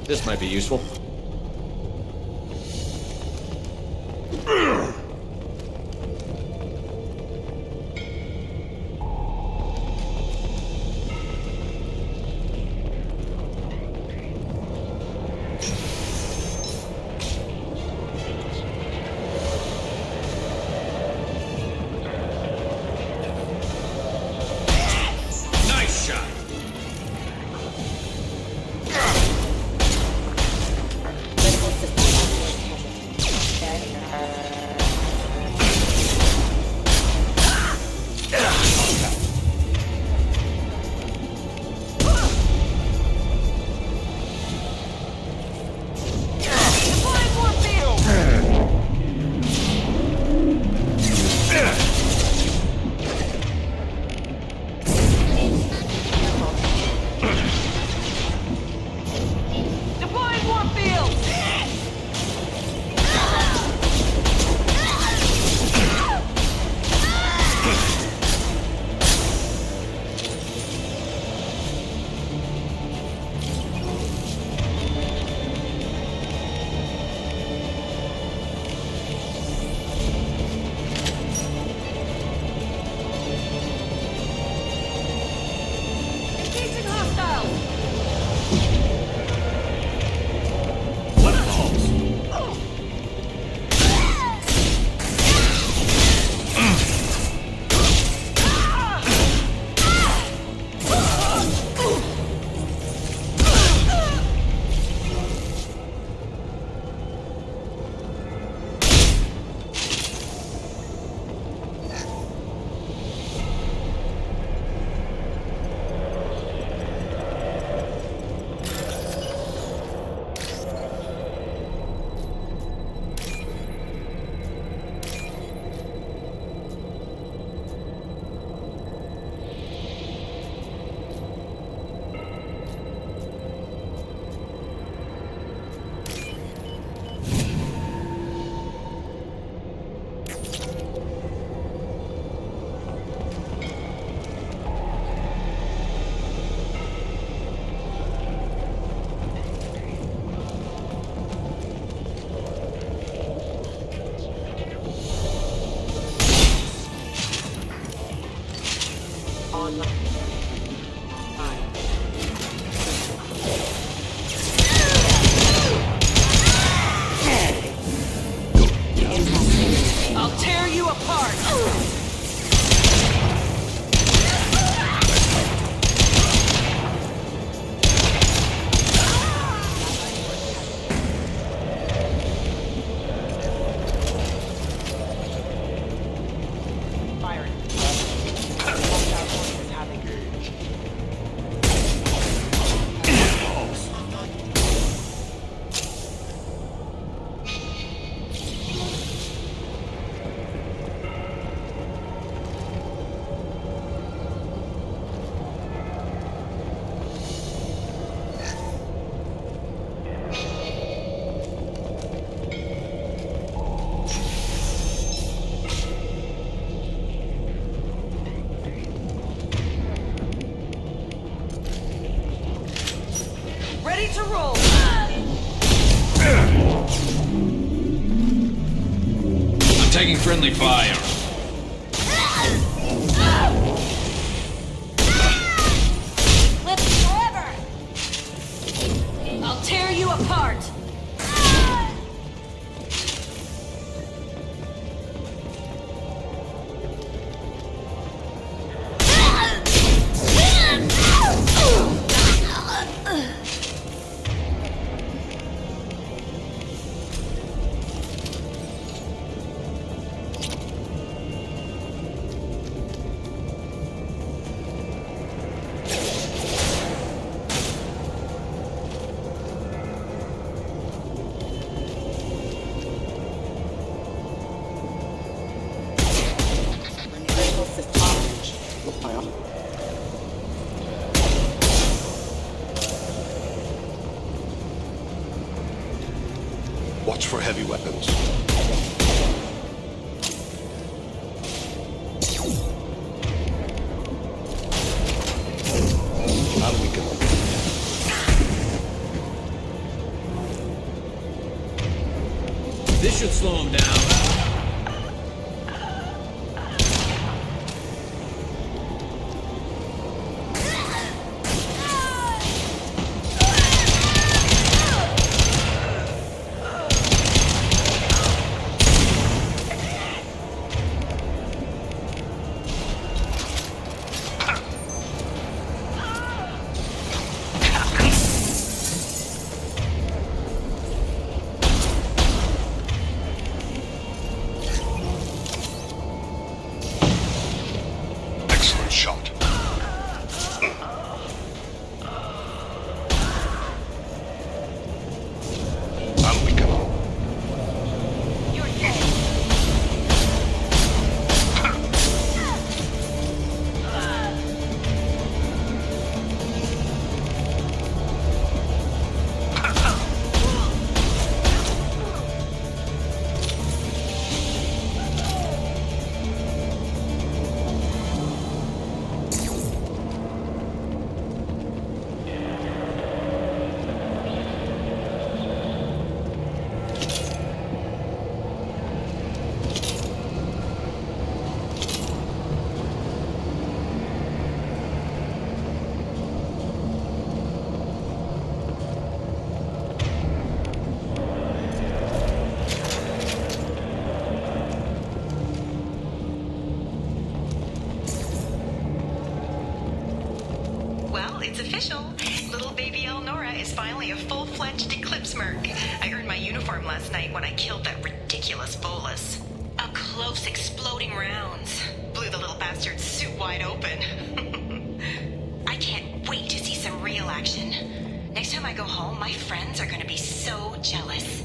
This might be useful. Nice shot! Ready to roll! I'm taking friendly fire. Eclipse forever! I'll tear you apart! Watch for heavy weapons. I'll weaken them. This should slow him down. Excellent shot. I'll weaken them. Well, it's official. Little baby Elnora is finally a full-fledged Eclipse Merc. I earned my uniform last night when I killed that ridiculous Volus. Up close, exploding rounds. Blew the little bastard's suit wide open. I can't wait to see some real action. Next time I go home, my friends are gonna be so jealous.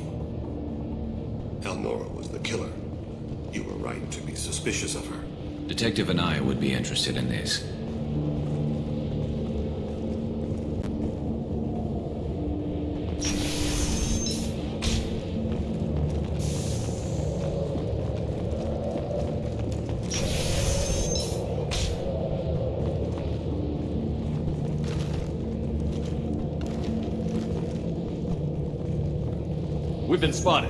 Elnora was the killer. You were right to be suspicious of her. Detective Anaya would be interested in this. We've been spotted.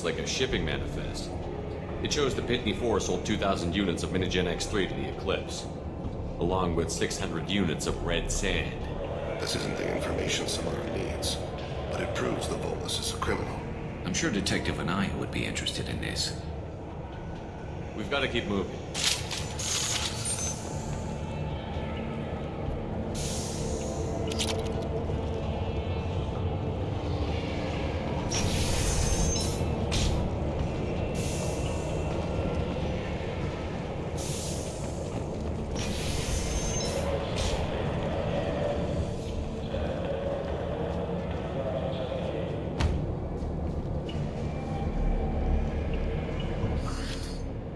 looks like a shipping manifest. It shows the Pitney 4 sold 2,000 units of Minigen X3 to the Eclipse, along with 600 units of red sand. This isn't the information Samara needs, but it proves the Volus is a criminal. I'm sure Detective Anaya would be interested in this. We've got to keep moving.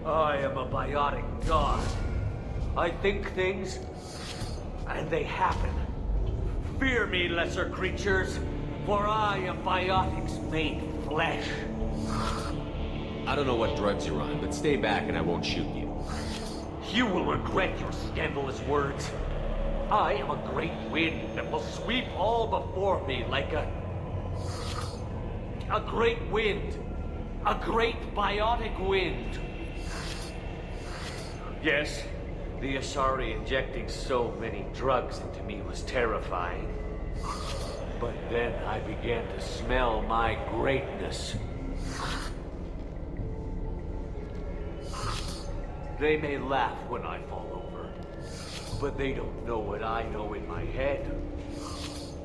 I am a biotic god. I think things, and they happen. Fear me, lesser creatures, for I am biotics made flesh. I don't know what drugs you're on, but stay back and I won't shoot you. You will regret your scandalous words. I am a great wind that will sweep all before me like a great wind. A great biotic wind. Yes, the Asari injecting so many drugs into me was terrifying. But then I began to smell my greatness. They may laugh when I fall over, but they don't know what I know in my head.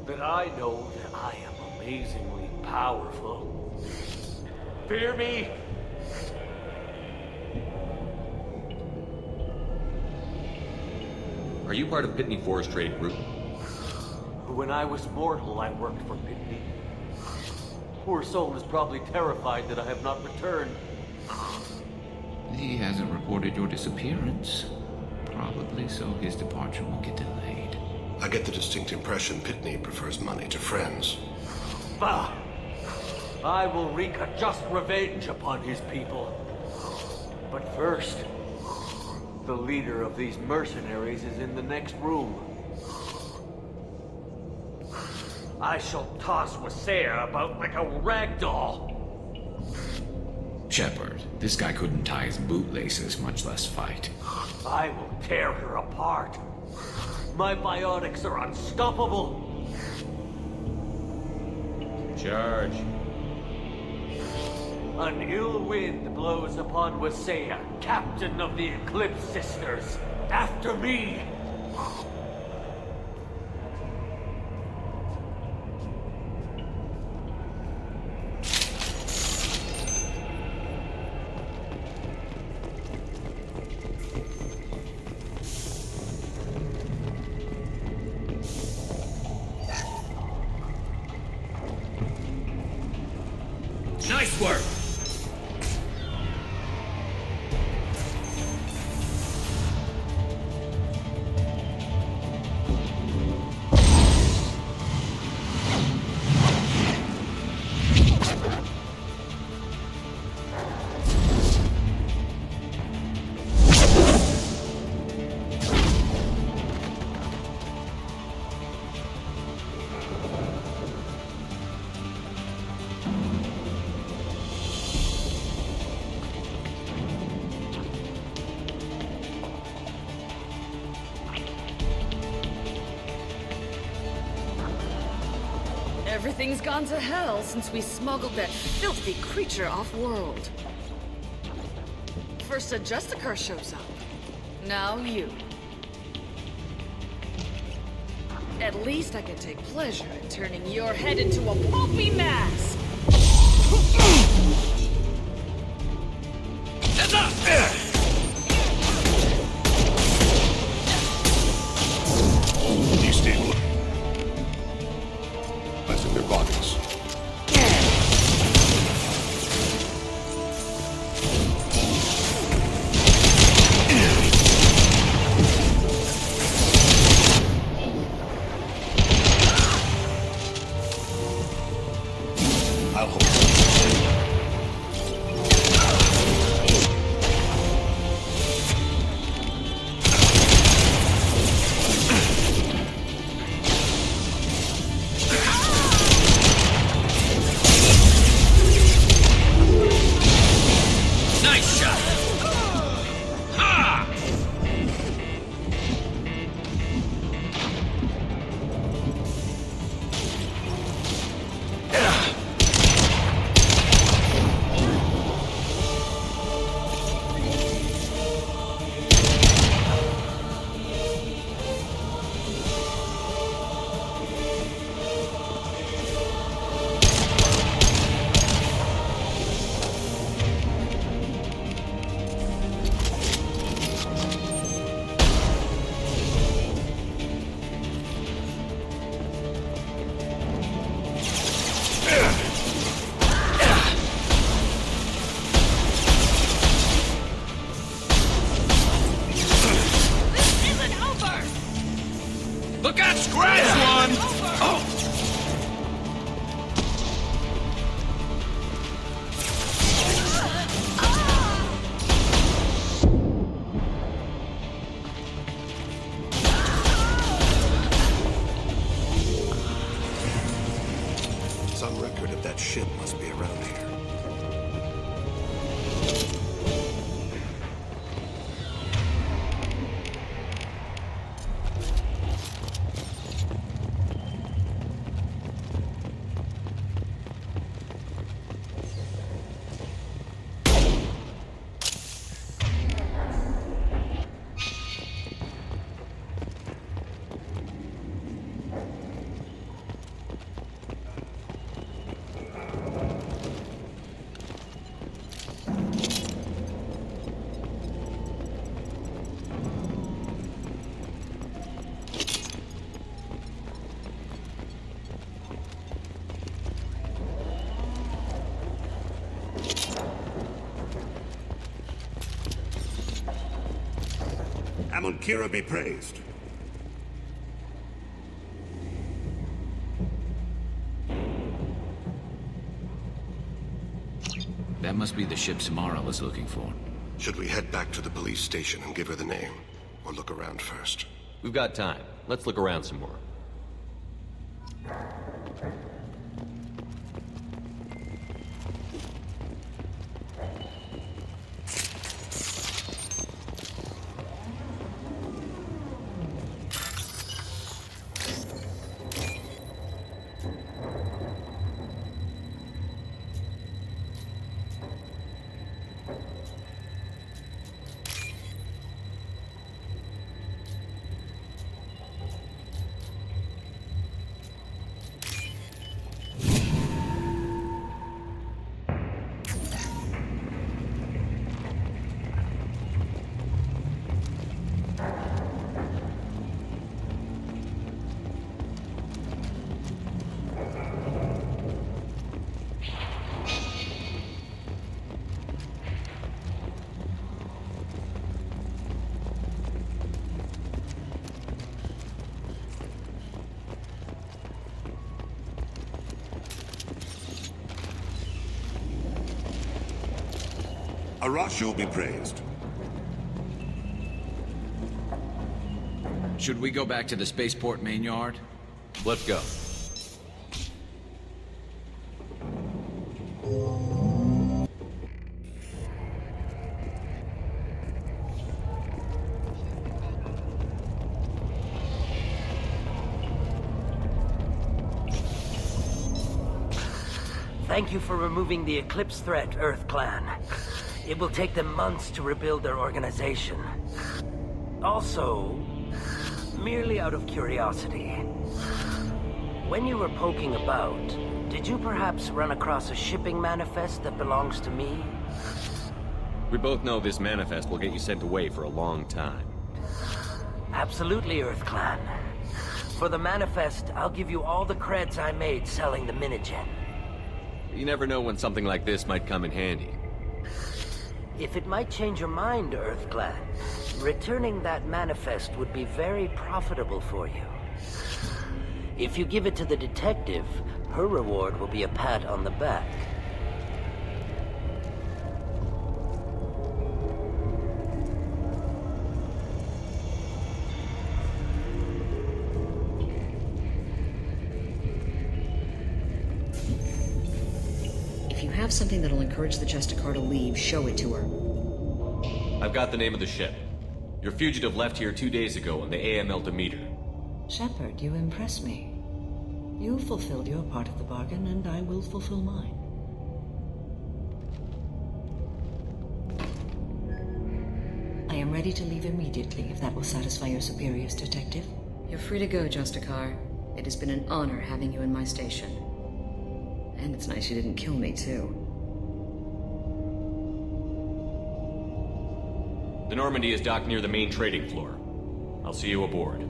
That I know that I am amazingly powerful. Fear me? Are you part of Pitney 4's trade group? When I was mortal, I worked for Pitney. Poor soul is probably terrified that I have not returned. He hasn't reported your disappearance. Probably so his departure won't get delayed. I get the distinct impression Pitney prefers money to friends. Bah! I will wreak a just revenge upon his people. But first, the leader of these mercenaries is in the next room. I shall toss Wasea about like a rag doll. Shepard, this guy couldn't tie his bootlaces, much less fight. I will tear her apart. My biotics are unstoppable. Charge. An ill wind blows upon Wasea, captain of the Eclipse Sisters. After me! Nice work! Everything's gone to hell since we smuggled that filthy creature off-world. First a Justicar shows up. Now you. At least I can take pleasure in turning your head into a pulpy mass. Heads up! Destabilizing their bodies. Amunkira be praised. That must be the ship Samara was looking for. Should we head back to the police station and give her the name? Or look around first? We've got time. Let's look around some more. Arashu be praised. Should we go back to the spaceport main yard? Let's go. Thank you for removing the Eclipse threat, Earth Clan. It will take them months to rebuild their organization. Also, merely out of curiosity, when you were poking about, did you perhaps run across a shipping manifest that belongs to me? We both know this manifest will get you sent away for a long time. Absolutely, Earth Clan. For the manifest, I'll give you all the creds I made selling the Minigen. You never know when something like this might come in handy. If it might change your mind, Earth Clan, returning that manifest would be very profitable for you. If you give it to the detective, her reward will be a pat on the back. If you have something that'll encourage the Justicar to leave, show it to her. I've got the name of the ship. Your fugitive left here 2 days ago on the AML Demeter. Shepard, you impress me. You fulfilled your part of the bargain, and I will fulfill mine. I am ready to leave immediately, if that will satisfy your superiors, Detective. You're free to go, Justicar. It has been an honor having you in my station. And it's nice you didn't kill me, too. The Normandy is docked near the main trading floor. I'll see you aboard.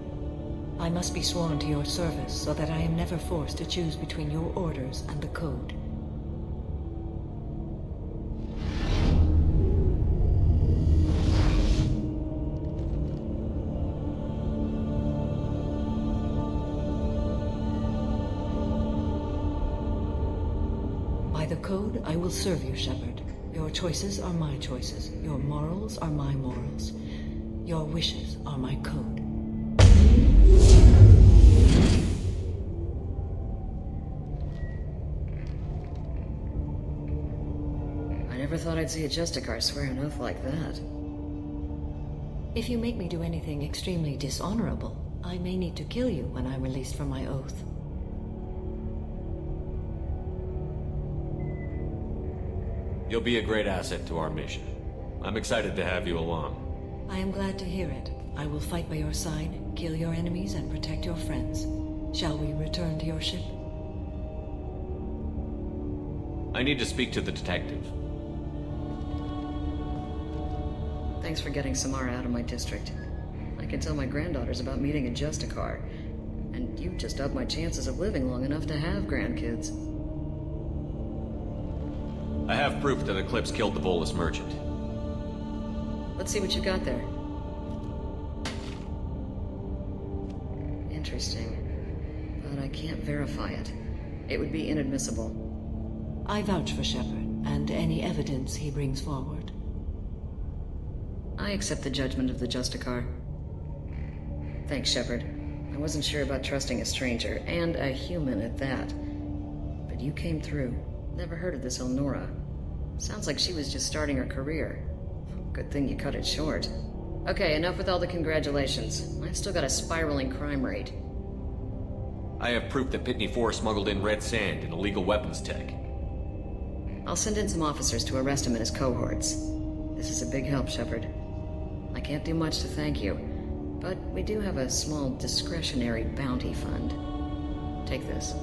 I must be sworn to your service so that I am never forced to choose between your orders and the Code. By the Code, I will serve you, Shepard. Your choices are my choices. Your morals are my morals. Your wishes are my code. I never thought I'd see a Justicar swear an oath like that. If you make me do anything extremely dishonorable, I may need to kill you when I'm released from my oath. You'll be a great asset to our mission. I'm excited to have you along. I am glad to hear it. I will fight by your side, kill your enemies, and protect your friends. Shall we return to your ship? I need to speak to the detective. Thanks for getting Samara out of my district. I can tell my granddaughters about meeting a Justicar, and you just upped my chances of living long enough to have grandkids. I have proof that Eclipse killed the Volus merchant. Let's see what you got there. interesting. But I can't verify it. It would be inadmissible. I vouch for Shepard and any evidence he brings forward. I accept the judgment of the Justicar. Thanks, Shepard. I wasn't sure about trusting a stranger, and a human at that. But you came through. Never heard of this Elnora. Sounds like she was just starting her career. Good thing you cut it short. Okay, enough with all the congratulations. I've still got a spiraling crime rate. I have proof that Pitney 4 smuggled in red sand and illegal weapons tech. I'll send in some officers to arrest him and his cohorts. This is a big help, Shepard. I can't do much to thank you, but we do have a small discretionary bounty fund. Take this.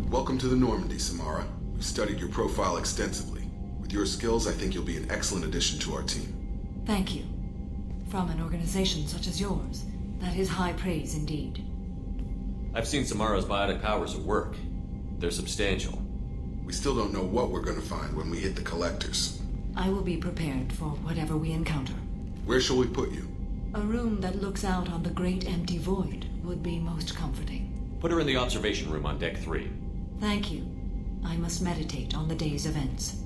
Welcome to the Normandy, Samara. We've studied your profile extensively. With your skills, I think you'll be an excellent addition to our team. Thank you. From an organization such as yours, that is high praise indeed. I've seen Samara's biotic powers at work. They're substantial. We still don't know what we're going to find when we hit the collectors. I will be prepared for whatever we encounter. Where shall we put you? A room that looks out on the great empty void would be most comforting. Put her in the observation room on Deck 3. Thank you. I must meditate on the day's events.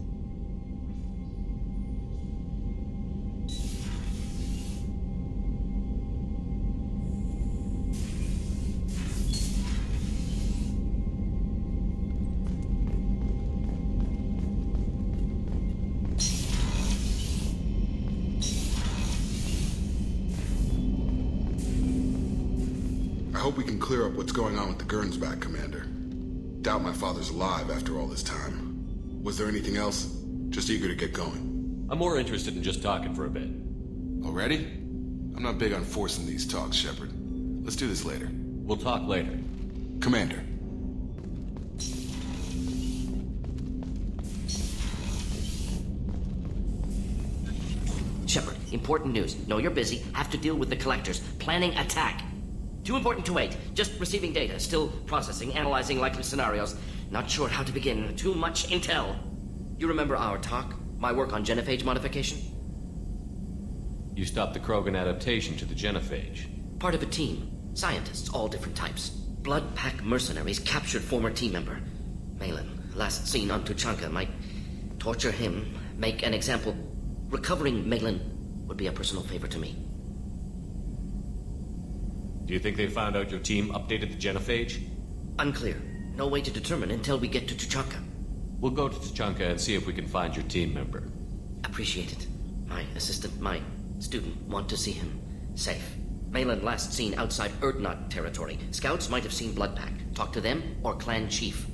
I hope we can clear up what's going on with the Gernsback, Commander. Doubt my father's alive after all this time. Was there anything else? Just eager to get going. I'm more interested in just talking for a bit. Already? I'm not big on forcing these talks, Shepard. Let's do this later. We'll talk later. Commander. Shepard, important news. Know you're busy. Have to deal with the collectors. Planning attack. Too important to wait. Just receiving data. Still processing, analyzing likely scenarios. Not sure how to begin. Too much intel. You remember our talk? My work on genophage modification? You stopped the Krogan adaptation to the genophage. Part of a team. Scientists, all different types. Blood Pack mercenaries captured former team member. Malin, last seen on Tuchanka, might torture him, make an example. Recovering Malin would be a personal favor to me. Do you think they found out your team updated the genophage? Unclear. No way to determine until we get to Tuchanka. We'll go to Tuchanka and see if we can find your team member. Appreciate it. My assistant, my student, want to see him safe. Malin last seen outside Erdnot territory. Scouts might have seen Bloodpack. Talk to them or clan chief.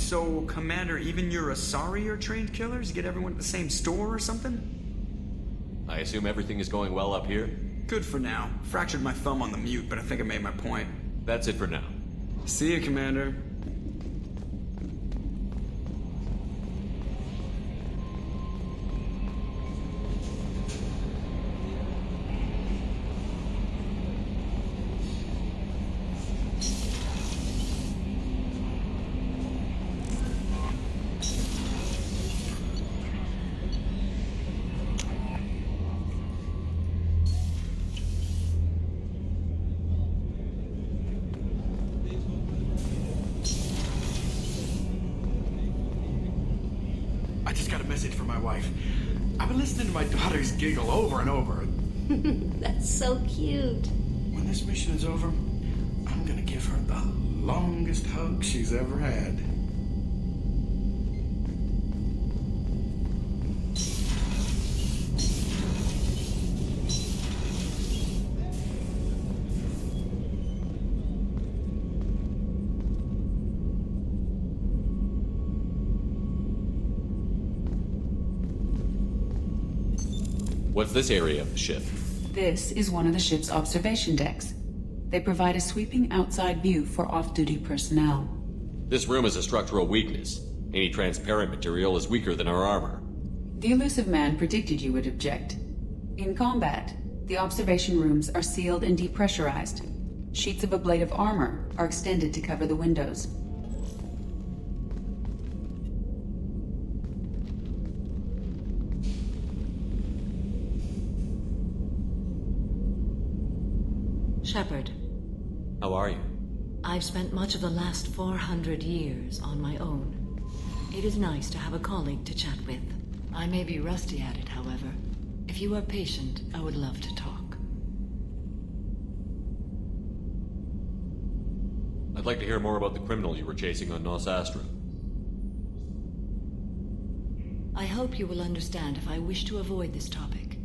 So, Commander, even your Asari are trained killers? Get everyone at the same store or something? I assume everything is going well up here? Good for now. Fractured my thumb on the mute, but I think I made my point. That's it for now. See ya, Commander. For my wife. I've been listening to my daughters giggle over and over. That's so cute. When this mission is over, I'm gonna give her the longest hug she's ever had. What's this area of the ship? This is one of the ship's observation decks. They provide a sweeping outside view for off-duty personnel. This room is a structural weakness. Any transparent material is weaker than our armor. The Illusive Man predicted you would object. In combat, the observation rooms are sealed and depressurized. Sheets of ablative armor are extended to cover the windows. Shepard. How are you? I've spent much of the last 400 years on my own. It is nice to have a colleague to chat with. I may be rusty at it, however. If you are patient, I would love to talk. I'd like to hear more about the criminal you were chasing on Nos Astra. I hope you will understand if I wish to avoid this topic.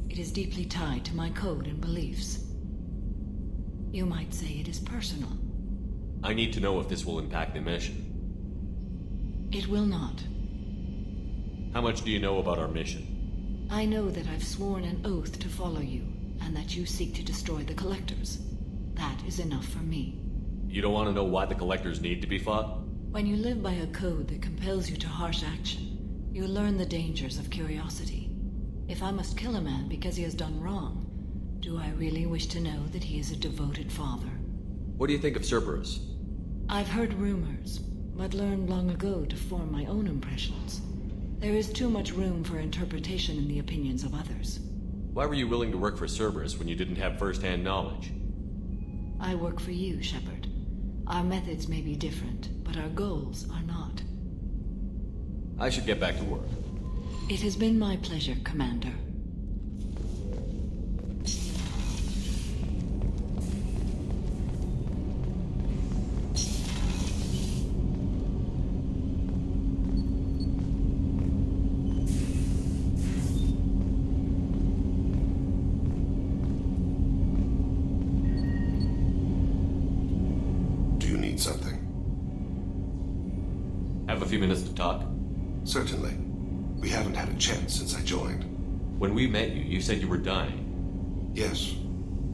It is deeply tied to my code and beliefs. You might say it is personal. I need to know if this will impact the mission. It will not. How much do you know about our mission? I know that I've sworn an oath to follow you, and that you seek to destroy the Collectors. That is enough for me. You don't want to know why the Collectors need to be fought? When you live by a code that compels you to harsh action, you learn the dangers of curiosity. If I must kill a man because he has done wrong, do I really wish to know that he is a devoted father? What do you think of Cerberus? I've heard rumors, but learned long ago to form my own impressions. There is too much room for interpretation in the opinions of others. Why were you willing to work for Cerberus when you didn't have first-hand knowledge? I work for you, Shepard. Our methods may be different, but our goals are not. I should get back to work. It has been my pleasure, Commander. Have a few minutes to talk? Certainly. We haven't had a chance since I joined. When we met you, you said you were dying. Yes.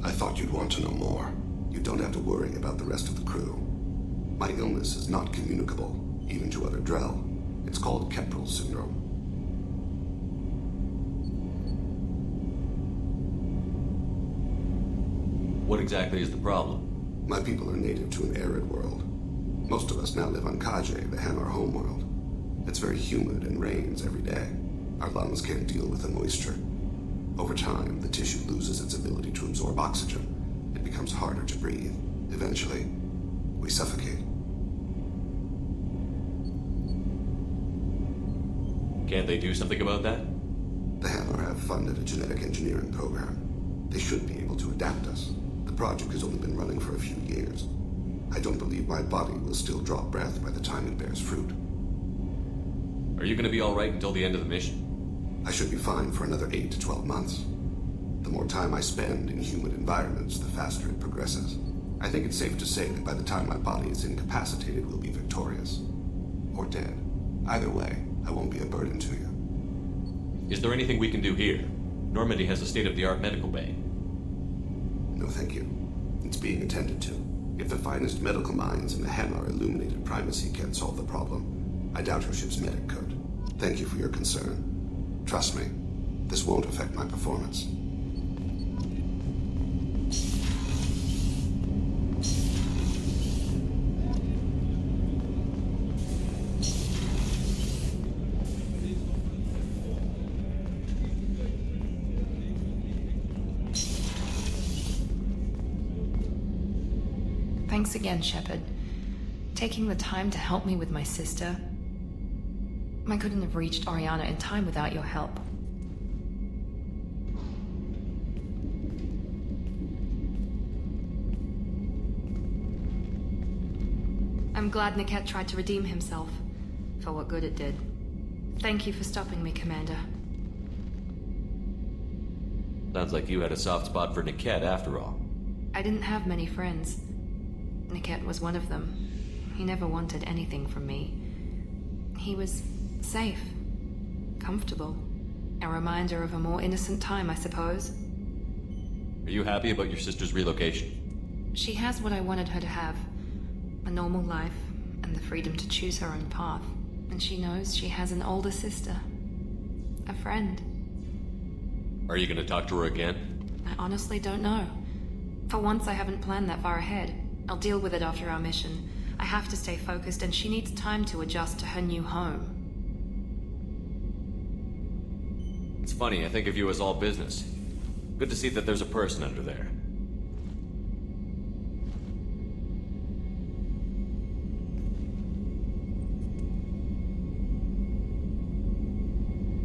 I thought you'd want to know more. You don't have to worry about the rest of the crew. My illness is not communicable, even to other Drell. It's called Keprel syndrome. What exactly is the problem? My people are native to an arid world. Most of us now live on Kaje, the Hammar homeworld. It's very humid and rains every day. Our lungs can't deal with the moisture. Over time, the tissue loses its ability to absorb oxygen. It becomes harder to breathe. Eventually, we suffocate. Can't they do something about that? The Hammar have funded a genetic engineering program. They should be able to adapt us. The project has only been running for a few years. I don't believe my body will still draw breath by the time it bears fruit. Are you going to be alright until the end of the mission? I should be fine for another 8 to 12 months. The more time I spend in humid environments, the faster it progresses. I think it's safe to say that by the time my body is incapacitated, we'll be victorious. or dead. Either way, I won't be a burden to you. Is there anything we can do here? Normandy has a state-of-the-art medical bay. No, thank you. It's being attended to. If the finest medical minds in the Hanar illuminated primacy can't solve the problem, I doubt your ship's medic could. Thank you for your concern. Trust me, this won't affect my performance. Thanks again, Shepard. Taking the time to help me with my sister. I couldn't have reached Oriana in time without your help. I'm glad Niket tried to redeem himself, for what good it did. Thank you for stopping me, Commander. Sounds like you had a soft spot for Niket after all. I didn't have many friends. Niket was one of them. He never wanted anything from me. He was safe, comfortable. A reminder of a more innocent time, I suppose. Are you happy about your sister's relocation? She has what I wanted her to have. A normal life, and the freedom to choose her own path. And she knows she has an older sister. A friend. Are you gonna talk to her again? I honestly don't know. For once, I haven't planned that far ahead. I'll deal with it after our mission. I have to stay focused, and she needs time to adjust to her new home. It's funny, I think of you as all business. Good to see that there's a person under there.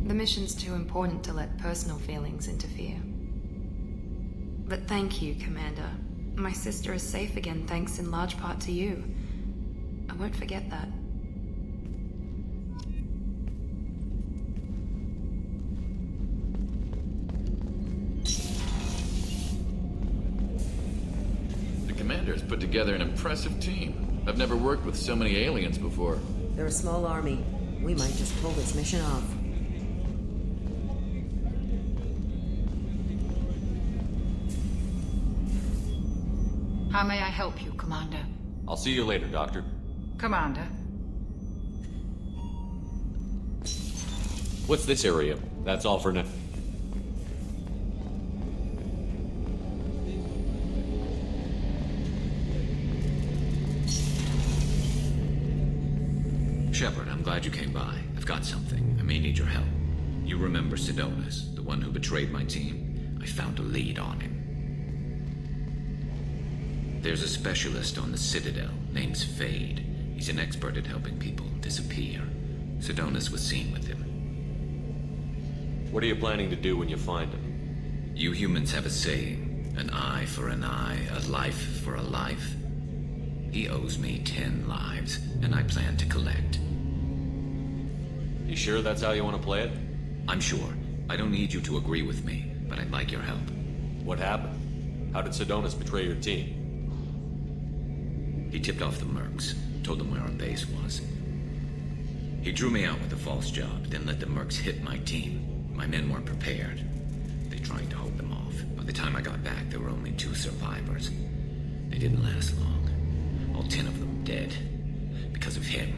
The mission's too important to let personal feelings interfere. But thank you, Commander. My sister is safe again thanks in large part to you. I won't forget that. The Commander's put together an impressive team. I've never worked with so many aliens before. They're a small army. We might just pull this mission off. How may I help you, Commander? I'll see you later, Doctor. Commander? What's this area? That's all for now. Shepard, I'm glad you came by. I've got something. I may need your help. You remember Sidonis, the one who betrayed my team? I found a lead on him. There's a specialist on the Citadel, name's Fade. He's an expert at helping people disappear. Sidonis was seen with him. What are you planning to do when you find him? You humans have a saying, an eye for an eye, a life for a life. He owes me 10 lives, and I plan to collect. You sure that's how you want to play it? I'm sure. I don't need you to agree with me, but I'd like your help. What happened? How did Sidonis betray your team? He tipped off the Mercs, told them where our base was. He drew me out with a false job, then let the Mercs hit my team. My men weren't prepared. They tried to hold them off. By the time I got back, there were only 2 survivors. They didn't last long. All 10 of them dead. Because of him.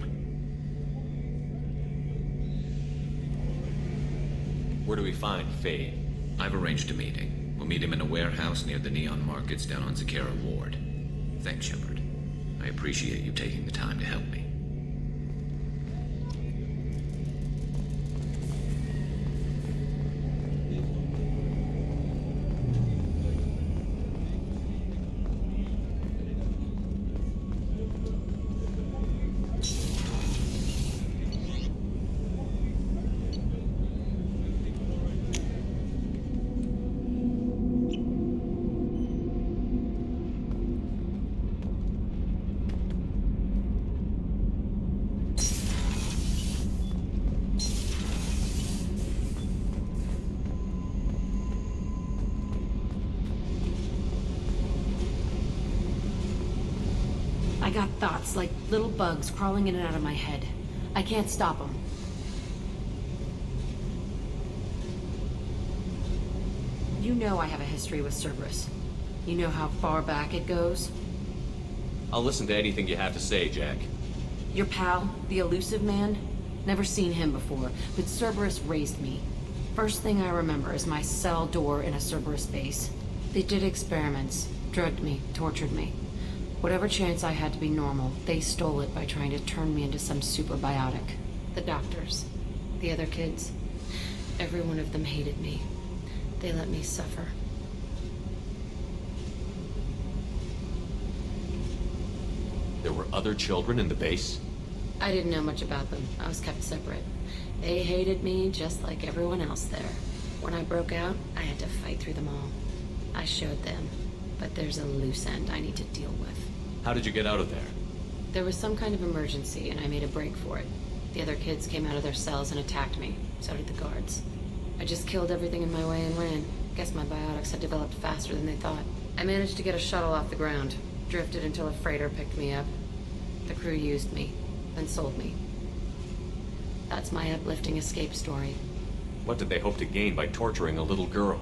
Where do we find Fade? I've arranged a meeting. We'll meet him in a warehouse near the Neon Markets down on Zakera Ward. Thanks, Shepard. I appreciate you taking the time to help me. I got thoughts like little bugs crawling in and out of my head. I can't stop him. You know I have a history with Cerberus. You know how far back it goes? I'll listen to anything you have to say, Jack. Your pal, the elusive man? Never seen him before, but Cerberus raised me. First thing I remember is my cell door in a Cerberus base. They did experiments, drugged me, tortured me. Whatever chance I had to be normal, they stole it by trying to turn me into some super biotic. The doctors, the other kids, every one of them hated me. They let me suffer. There were other children in the base? I didn't know much about them. I was kept separate. They hated me just like everyone else there. When I broke out, I had to fight through them all. I showed them, but there's a loose end I need to deal with. How did you get out of there? There was some kind of emergency, and I made a break for it. The other kids came out of their cells and attacked me. So did the guards. I just killed everything in my way and ran. Guess my biotics had developed faster than they thought. I managed to get a shuttle off the ground. Drifted until a freighter picked me up. The crew used me, then sold me. That's my uplifting escape story. What did they hope to gain by torturing a little girl?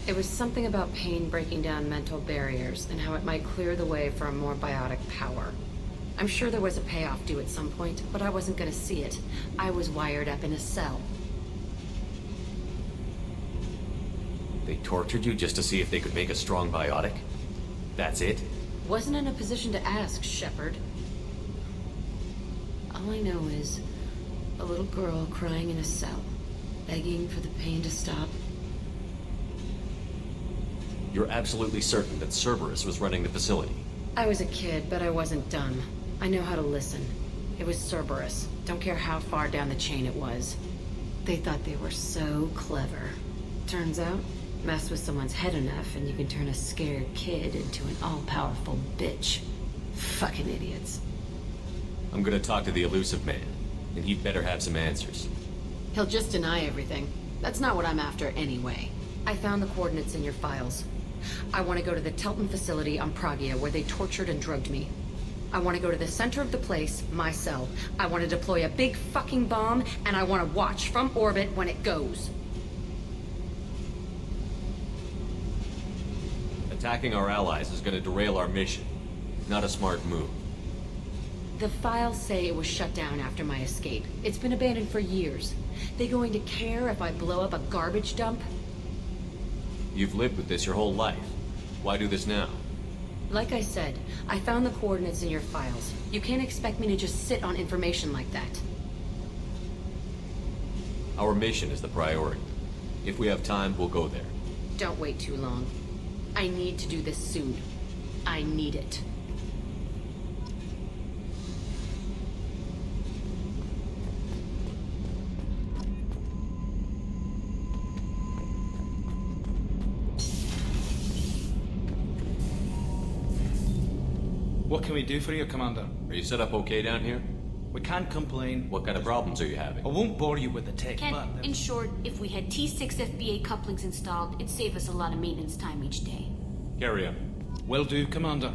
It was something about pain breaking down mental barriers and how it might clear the way for a more biotic power. I'm sure there was a payoff due at some point, but I wasn't gonna see it. I was wired up in a cell. They tortured you just to see if they could make a strong biotic? That's it? Wasn't in a position to ask, Shepard. All I know is a little girl crying in a cell, begging for the pain to stop. You're absolutely certain that Cerberus was running the facility? I was a kid, but I wasn't dumb. I know how to listen. It was Cerberus. Don't care how far down the chain it was. They thought they were so clever. Turns out, mess with someone's head enough and you can turn a scared kid into an all-powerful bitch. Fucking idiots. I'm gonna talk to the elusive man, and he'd better have some answers. He'll just deny everything. That's not what I'm after anyway. I found the coordinates in your files. I want to go to the Telton facility on Pragia where they tortured and drugged me. I want to go to the center of the place, my cell. I want to deploy a big fucking bomb, and I want to watch from orbit when it goes. Attacking our allies is gonna derail our mission. Not a smart move. The files say it was shut down after my escape. It's been abandoned for years. They going to care if I blow up a garbage dump? You've lived with this your whole life. Why do this now? Like I said, I found the coordinates in your files. You can't expect me to just sit on information like that. Our mission is the priority. If we have time, we'll go there. Don't wait too long. I need to do this soon. I need it. What can we do for you, Commander? Are you set up okay down here? We can't complain. What kind of problems are you having? I won't bore you with the tech, Ken, but... in short, if we had T6 FBA couplings installed, it'd save us a lot of maintenance time each day. Carry on. Will do, Commander.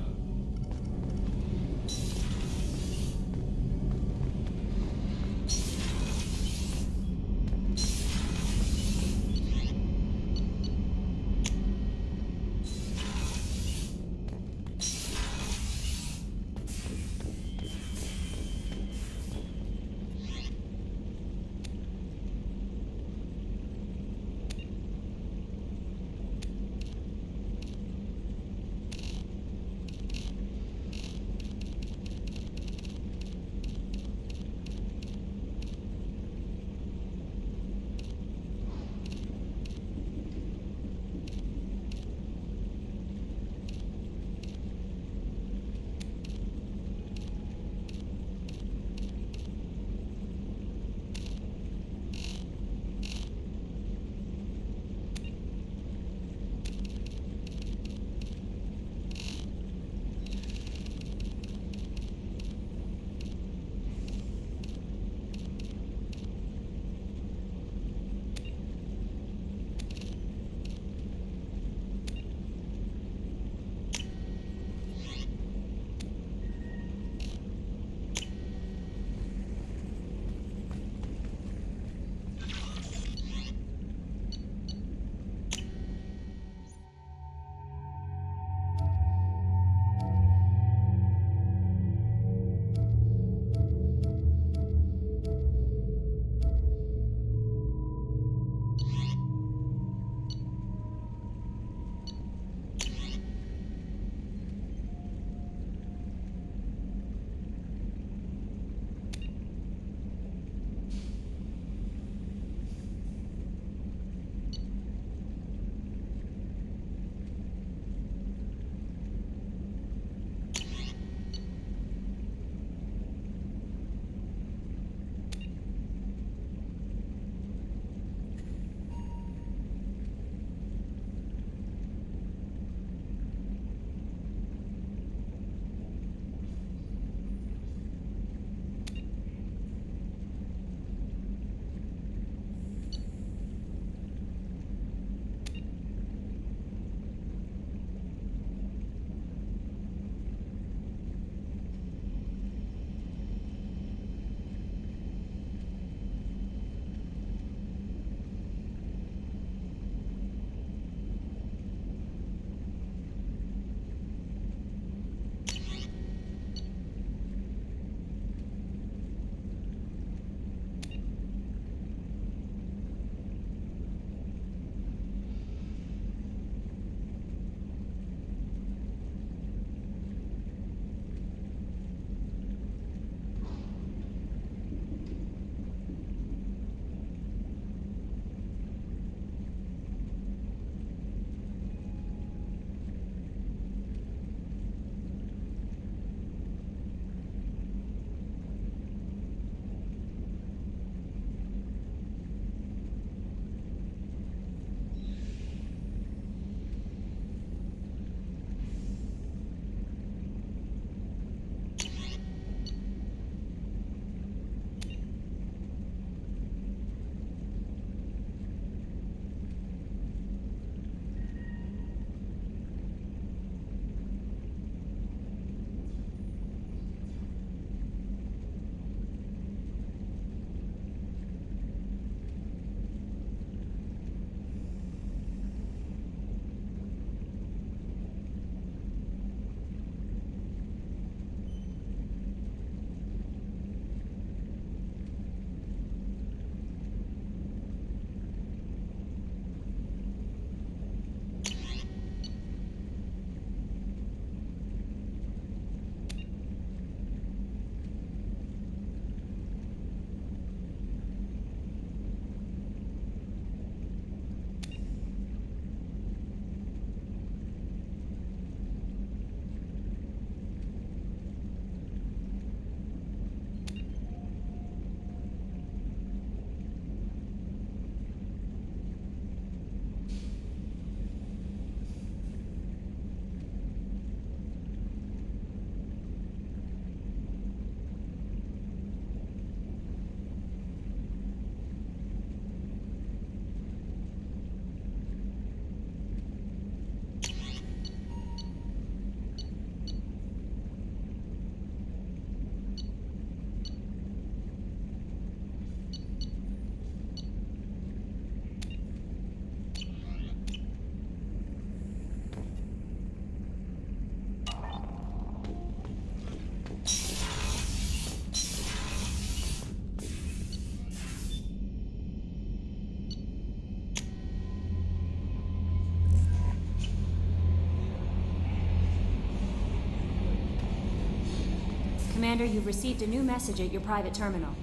Commander, you've received a new message at your private terminal.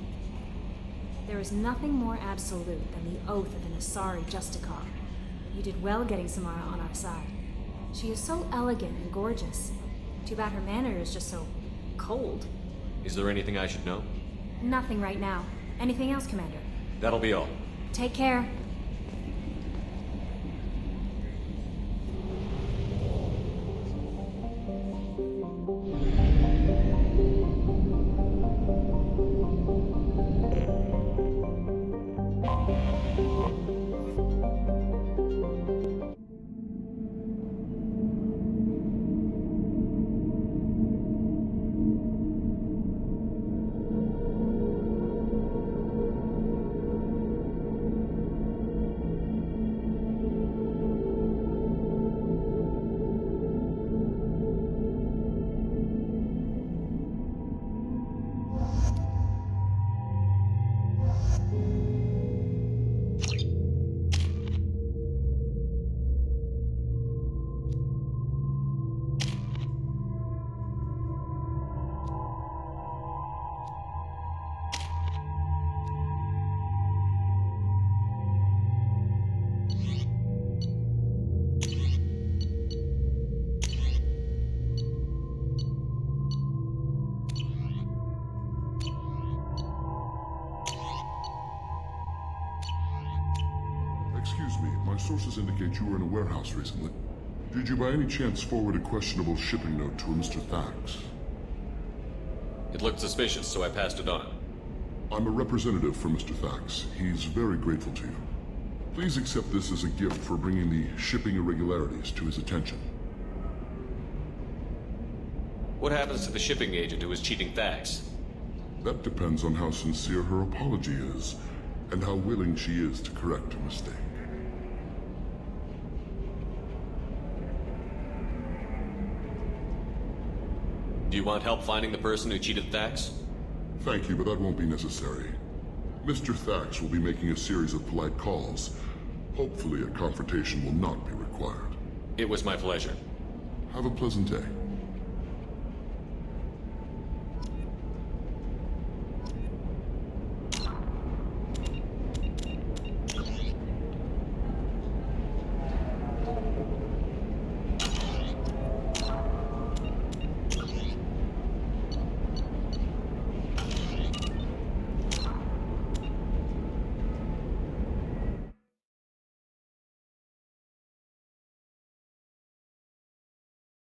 There is nothing more absolute than the oath of an Asari Justicar. You did well getting Samara on our side. She is so elegant and gorgeous. Too bad her manner is just so cold. Is there anything I should know? Nothing right now. Anything else, Commander? That'll be all. Take care. Excuse me, my sources indicate you were in a warehouse recently. Did you by any chance forward a questionable shipping note to a Mr. Thax? It looked suspicious, so I passed it on. I'm a representative for Mr. Thax. He's very grateful to you. Please accept this as a gift for bringing the shipping irregularities to his attention. What happens to the shipping agent who was cheating Thax? That depends on how sincere her apology is, and how willing she is to correct a mistake. Do you want help finding the person who cheated Thax? Thank you, but that won't be necessary. Mr. Thax will be making a series of polite calls. Hopefully a confrontation will not be required. It was my pleasure. Have a pleasant day.